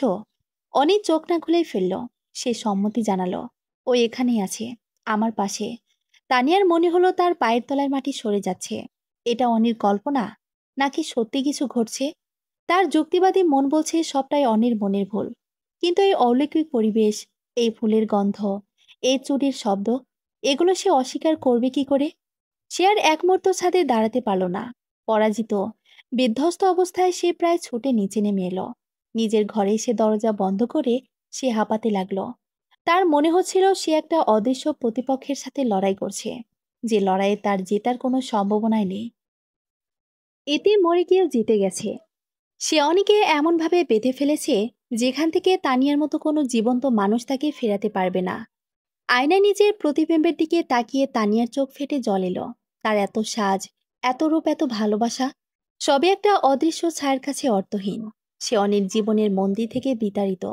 অনি চোখ না খুলেই ফেলল। সে সম্মতি জানালো, ও এখানেই আছে, আমার পাশে। তানিয়ার মনে হলো তার পায়ের তলার মাটি সরে যাচ্ছে। এটা অনির কল্পনা, নাকি সত্যি কিছু ঘটছে? তার যুক্তিবাদী মন বলছে সবটাই অনির মনের ভুল। কিন্তু এই অলৌকিক পরিবেশ, এই ফুলের গন্ধ, এই চুরির শব্দ, এগুলো সে অস্বীকার করবে কি করে? সে আর এক মুহূর্ত ছাদে দাঁড়াতে পারল না। পরাজিত, বিধ্বস্ত অবস্থায় সে প্রায় ছুটে নিচে নেমে এলো। নিজের ঘরে এসে দরজা বন্ধ করে সে হাঁপাতে লাগলো। তার মনে হচ্ছিল সে একটা অদৃশ্য প্রতিপক্ষের সাথে লড়াই করছে, যে লড়াইয়ে তার জেতার কোনো সম্ভাবনাই নেই। এতে মরে গিয়েও জিতে গেছে। সে অনেকে এমনভাবে বেঁধে ফেলেছে যেখান থেকে তানিয়ার মতো কোনো জীবন্ত মানুষ তাকে ফেরাতে পারবে না। আয়নায় নিজের প্রতিবিম্বের দিকে তাকিয়ে তানিয়ার চোখ ফেটে জল এলো। তার এত সাজ, এত রূপ, এত ভালোবাসা, সবই একটা অদৃশ্য ছায়ার কাছে অর্থহীন। সে অনেক জীবনের মন্দির থেকে বিতাড়িত।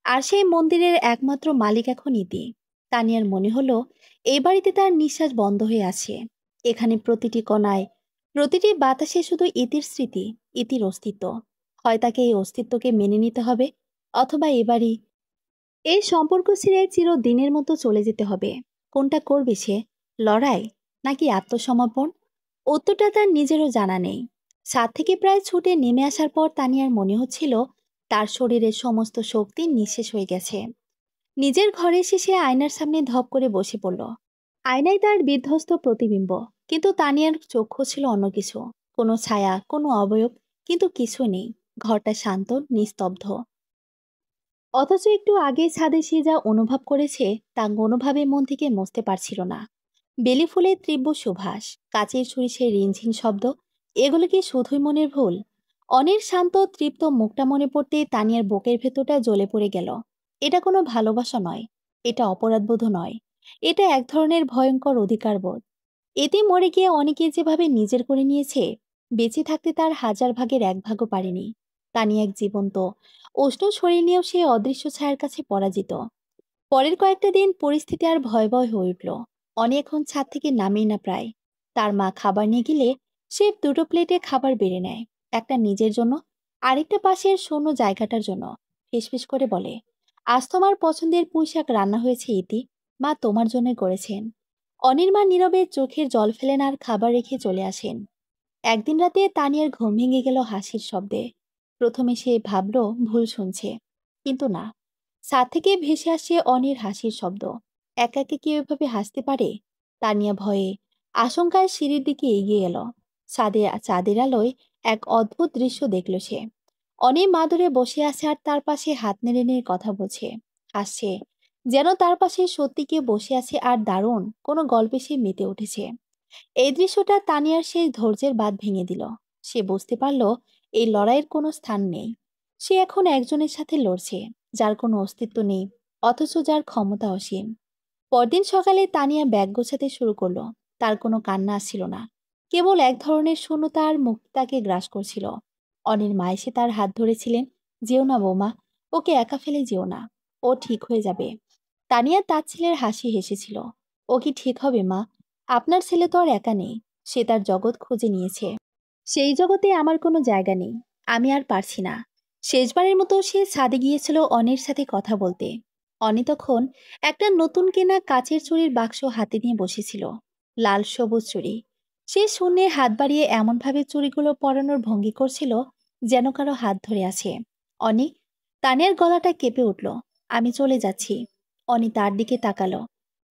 আর সেই মন্দিরের একমাত্র মালিক এখন ইতি। তানিয়ার মনে হলো এই বাড়িতে তার নিঃশ্বাস বন্ধ হয়ে আছে। এখানে প্রতিটি কণায়, প্রতিটি বাতাসে শুধু ইতির স্মৃতি, ইতির অস্তিত্ব। হয় তাকে এই অস্তিত্বকে মেনে নিতে হবে, অথবা এবারই এই সম্পর্ক ছেড়ে চিরদিনের মতো চলে যেতে হবে। কোনটা করবে সে? লড়াই নাকি আত্মসমর্পণ? উত্তরটা তার নিজেরও জানা নেই। ছাদ থেকে প্রায় ছুটে নেমে আসার পর তানিয়ার মনে হচ্ছিল তার শরীরের সমস্ত শক্তি নিঃশেষ হয়ে গেছে। নিজের ঘরে এসে সে আয়নার সামনে ধপ করে বসে পড়ল। আয়নায় তার বিধ্বস্ত প্রতিবিম্ব, কিন্তু তানিয়ার চক্ষু ছিল অন্য কিছু। কোনো ছায়া, কোনো অবয়ব, কিন্তু কিছু নেই। ঘরটা শান্ত, নিস্তব্ধ। অথচ একটু আগে ছাদে সে যা অনুভব করেছে তা কোনোভাবে মন থেকে মুছতে পারছিল না। বেলি ফুলের তীব্র সুভাষ, কাচের ছুরি সেই রিনঝিন শব্দ, এগুলো কি শুধুই মনের ভুল? অনির শান্ত তৃপ্ত মুখটা মনে পড়তে তানিয়ার বুকের ভেতরটা জ্বলে পড়ে গেল। এটা কোনো ভালোবাসা নয়, এটা অপরাধবোধ নয়, এটা এক ধরনের ভয়ঙ্কর অধিকারবোধ। এতে মরে গিয়ে অনেকে যেভাবে নিজের করে নিয়েছে, বেঁচে থাকতে তার হাজার ভাগের এক ভাগও পারেনি। তানিয়া এক জীবন্ত উষ্ণ শরীর নিয়েও সে অদৃশ্য ছায়ার কাছে পরাজিত। পরের কয়েকটা দিন পরিস্থিতি আর ভয়াবহ হয়ে উঠল। অনি এখন ছাদ থেকে নামেই না প্রায়। তার মা খাবার নিয়ে গেলে সে দুটো প্লেটে খাবার বেড়ে নেয়, একটা নিজের জন্য, আরেকটা পাশের শূন্য জায়গাটার জন্য। ফিসফিস করে বলে, আজ তোমার পছন্দের পুঁইশাক রান্না হয়েছে ইতি, মা তোমার জন্য করেছেন। অনির মা নীরবে চোখের জল ফেলেন আর খাবার রেখে চলে আসেন। একদিন রাতে তানিয়ার ঘুম ভেঙে গেল হাসির শব্দে। প্রথমে সে ভাবল ভুল শুনছে, কিন্তু না, ছাদ থেকে ভেসে আসছে অনির হাসির শব্দ। একা একা কেউ এভাবে হাসতে পারে? তানিয়া ভয়ে, আশঙ্কায় সিঁড়ির দিকে এগিয়ে এলো। চাঁদের আলোয় এক অদ্ভুত দৃশ্য দেখল সে। অনি মা ধরে বসে আছে আর তার পাশে হাত নেড়ে নেড়ে কথা বলছে, হাসছে, যেন তার পাশে সত্যি কেউ বসে আছে আর দারুণ কোনো গল্পে সে মেতে উঠেছে। এই দৃশ্যটা তানিয়ার সেই ধৈর্যের বাঁধ ভেঙে দিল। সে বুঝতে পারল এই লড়াইয়ের কোনো স্থান নেই। সে এখন একজনের সাথে লড়ছে যার কোনো অস্তিত্ব নেই, অথচ যার ক্ষমতা অসীম। পরদিন সকালে তানিয়া ব্যাগ গোছাতে শুরু করলো। তার কোনো কান্না আসছিল না, কেবল এক ধরনের শূন্যতা আর মুখ তাকে গ্রাস করছিল। অনির মা এসে তার হাত ধরেছিলেন, যেও না বৌমা, ওকে একা ফেলে যেও না, ও ঠিক হয়ে যাবে। তানিয়া তার ছেলের হাসি হেসেছিল। ও কি ঠিক হবে মা? আপনার ছেলে তো আর একা নেই, সে তার জগৎ খুঁজে নিয়েছে। সেই জগতে আমার কোনো জায়গা নেই, আমি আর পারছি না। শেষবারের মতো সে ছাদে গিয়েছিল অনির সাথে কথা বলতে। অনি তখন একটা নতুন কেনা কাচের চুড়ির বাক্স হাতে নিয়ে বসেছিল, লাল সবুজ চুড়ি। সে শূন্যে হাত বাড়িয়ে এমনভাবে চুড়িগুলো পরানোর ভঙ্গি করছিল যেন কারো হাত ধরে আছে। অনি, তানের গলাটা কেঁপে উঠল, আমি চলে যাচ্ছি। অনি তার দিকে তাকালো,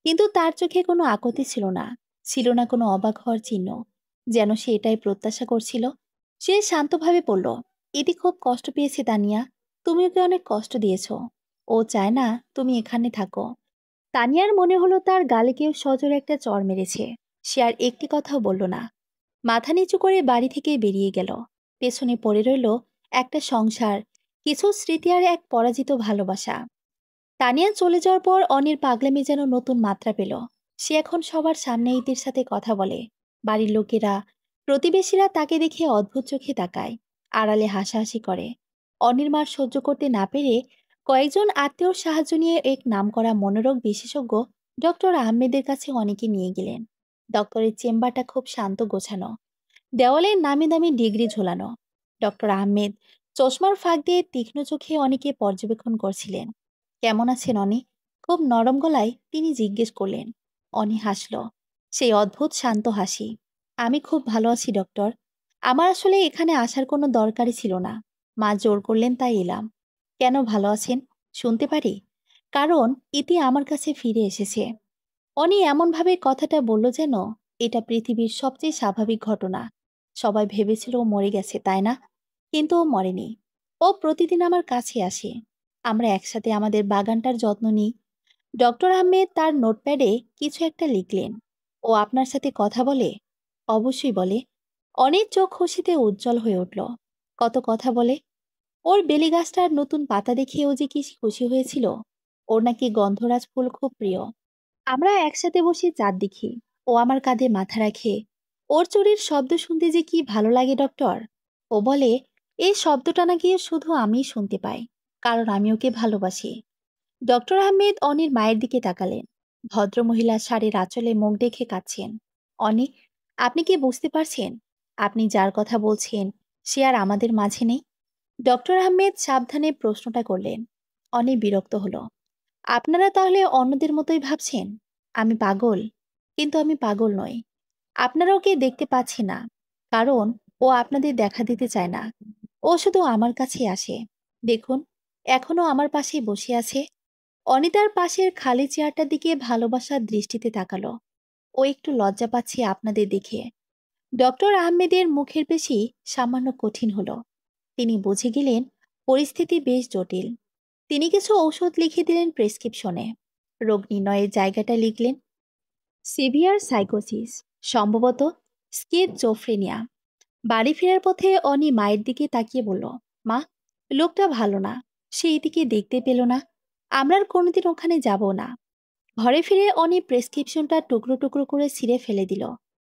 কিন্তু তার চোখে কোনো আকুতি ছিল না, ছিল না কোনো অবাক হওয়ার চিহ্ন, যেন সে এটাই প্রত্যাশা করছিল। সে শান্তভাবে বলল, ইতি খুব কষ্ট পেয়েছে তানিয়া, তুমি ওকে অনেক কষ্ট দিয়েছ। ও চায় না তুমি এখানে থাকো। তানিয়ার মনে হলো তার গালে কেউ সজোরে একটা চড় মেরেছে। সে আর একটি কথাও বলল না, মাথা নিচু করে বাড়ি থেকে বেরিয়ে গেল। পেছনে পড়ে রইল একটা সংসার, কিছু স্মৃতি আর এক পরাজিত ভালোবাসা। তানিয়া চলে যাওয়ার পর অনির পাগলামি যেন নতুন মাত্রা পেল। সে এখন সবার সামনে ইতির সাথে কথা বলে। বাড়ির লোকেরা, প্রতিবেশীরা তাকে দেখে অদ্ভুত চোখে তাকায়, আড়ালে হাসাহাসি করে। অনির মার সহ্য করতে না পেরে কয়েকজন আত্মীয়র সাহায্য নিয়ে এক নামকরা মনোরোগ বিশেষজ্ঞ ডক্টর আহমেদের কাছে অনেকে নিয়ে গেলেন। ডক্টরের চেম্বারটা খুব শান্ত গোছানো, দেওয়ালে নামি দামি ডিগ্রি ঝোলানো। ডক্টর আহমেদ চশমার ফাঁক দিয়ে তীক্ষ্ণ চোখে অনেকে পর্যবেক্ষণ করছিলেন। কেমন আছেন অনি? খুব নরম গলায় তিনি জিজ্ঞেস করলেন। অনি হাসল, সেই অদ্ভুত শান্ত হাসি। আমি খুব ভালো আছি ডক্টর, আমার আসলে এখানে আসার কোনো দরকারই ছিল না, মা জোর করলেন তাই এলাম। কেন ভালো আছেন শুনতে পারি? কারণ ইতি আমার কাছে ফিরে এসেছে। অনি এমনভাবে কথাটা বলল যেন এটা পৃথিবীর সবচেয়ে স্বাভাবিক ঘটনা। সবাই ভেবেছিল ও মরে গেছে, তাই না? কিন্তু ও মরেনি। ও প্রতিদিন আমার কাছে আসে, আমরা একসাথে আমাদের বাগানটার যত্ন নিই। ডক্টর আহমেদ তার নোটপ্যাডে কিছু একটা লিখলেন। ও আপনার সাথে কথা বলে? অবশ্যই বলে। অনেক চোখ খুশিতে উজ্জ্বল হয়ে উঠল। কত কথা বলে। ওর বেলি গাছটার নতুন পাতা দেখে ও যে কি খুশি হয়েছিল। ওর নাকি গন্ধরাজ ফুল খুব প্রিয়। আমরা একসাথে বসে চাঁদ দেখি, ও আমার কাঁধে মাথা রাখে। ওর চুরির শব্দ শুনতে যে কি ভালো লাগে ডক্টর। ও বলে এই শব্দটা নাকি শুধু আমিই শুনতে পাই, কারণ আমি ওকে ভালোবাসি। ডক্টর আহমেদ অনির মায়ের দিকে তাকালেন। ভদ্রমহিলা শাড়ির আঁচলে মুখ দেখে কাঁদছেন। অনি, আপনি কি বুঝতে পারছেন আপনি যার কথা বলছেন সে আর আমাদের মাঝে নেই? ডক্টর আহমেদ সাবধানে প্রশ্নটা করলেন। অনি বিরক্ত হলো। আপনারা তাহলে অন্যদের মতোই ভাবছেন আমি পাগল? কিন্তু আমি পাগল নই। আপনারা ওকে দেখতে পাচ্ছি না, কারণ ও আপনাদের দেখা দিতে চায় না। ও শুধু আমার কাছেই আসে। দেখুন, এখনো আমার পাশেই বসে আছে। অনিতার পাশের খালি চেয়ারটার দিকে ভালোবাসার দৃষ্টিতে তাকালো। ও একটু লজ্জা পাচ্ছে আপনাদের দেখে। ডক্টর আহমেদের মুখের পেশি সামান্য কঠিন হলো। তিনি বুঝে গেলেন পরিস্থিতি বেশ জটিল। তিনি কিছু ঔষধ লিখে দিলেন প্রেসক্রিপশনে। রোগ নির্ণয়ের জায়গাটা লিখলেন সিভিয়ার সাইকোসিস, সম্ভবত স্কিজোফ্রেনিয়া। বাড়ি ফেরার পথে অনি মায়ের দিকে তাকিয়ে বলল, মা, লোকটা ভালো না, সে এদিকে দেখতে পেল না, আমরা আর কোনোদিন ওখানে যাব না। ঘরে ফিরে অনি প্রেসক্রিপশনটা টুকরো টুকরো করে ছিঁড়ে ফেলে দিল।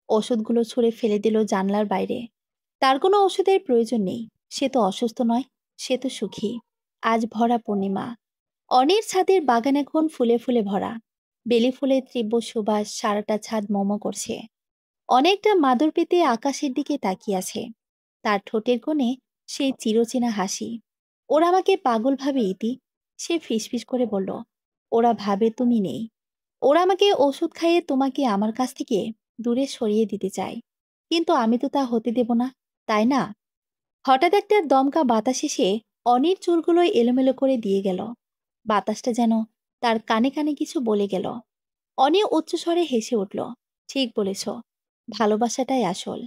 ওষুধগুলো ছুঁড়ে ফেলে দিল জানলার বাইরে। তার কোনো ওষুধের প্রয়োজন নেই। সে তো অসুস্থ নয়, সে তো সুখী। আজ ভরা পূর্ণিমা। অনির ছাদের বাগান এখন ফুলে ফুলে ভরা। বেলি ফুলের তীব্র সুবাস সারাটা ছাদ মোমো করছে। অনেকটা মাদুর পেতে আকাশের দিকে তাকিয়ে আছে। তার ঠোঁটের কোণে সেই চিরচেনা হাসি। ওরা আমাকে পাগল ভাবে ইতি। সে ফিসফিস করে বলল, ওরা ভাবে তুমি নেই। ওরা আমাকে ওষুধ খাইয়ে তোমাকে আমার কাছ থেকে দূরে সরিয়ে দিতে চায়। কিন্তু আমি তো তা হতে দেব না, তাই না? হঠাৎ একটা দমকা বাতাস এসে অনির চুলগুলো এলোমেলো করে দিয়ে গেল। বাতাসটা যেন তার কানে কানে কিছু বলে গেল। অনি উচ্চস্বরে হেসে উঠল। ঠিক বলেছ, ভালোবাসাটাই আসল।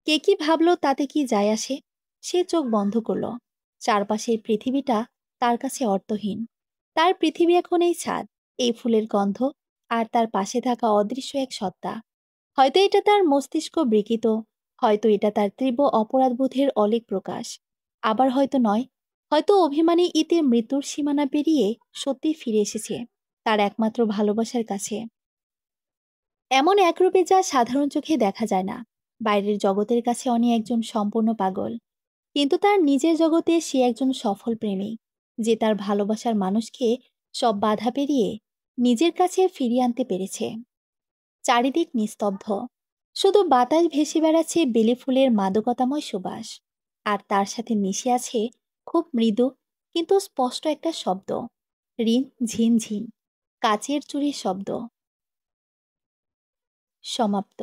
কে কি ভাবলো তাতে কি যায় আসে। সে চোখ বন্ধ করল। চারপাশের পৃথিবীটা তার কাছে অর্থহীন। তার পৃথিবী এখন এই ছাদ, এই ফুলের গন্ধ, আর তার পাশে থাকা অদৃশ্য এক সত্তা। হয়তো এটা তার মস্তিষ্ক বিকৃত, হয়তো এটা তার তীব্র অপরাধবোধের অলেক প্রকাশ, আবার হয়তো নয়। হয়তো অভিমানী ইতে মৃত্যুর সীমানা পেরিয়ে সত্যি ফিরে এসেছে তার একমাত্র ভালোবাসার কাছে। এমন এক রূপে যা সাধারণ চোখে দেখা যায় না। বাইরের জগতের কাছে অনি একজন সম্পূর্ণ পাগল, কিন্তু তার নিজের জগতে সে একজন সফল প্রেমিক, যে তার ভালোবাসার মানুষকে সব বাধা পেরিয়ে নিজের কাছে ফিরিয়ে আনতে পেরেছে। চারিদিক নিস্তব্ধ, শুধু বাতাস ভেসে বেড়াচ্ছে বেলি ফুলের মাদকতাময় সুবাস। আর তার সাথে মিশে আছে খুব মৃদু কিন্তু স্পষ্ট একটা শব্দ, রিন ঝিনঝিন, কাচের চুরির শব্দ। সমাপ্ত।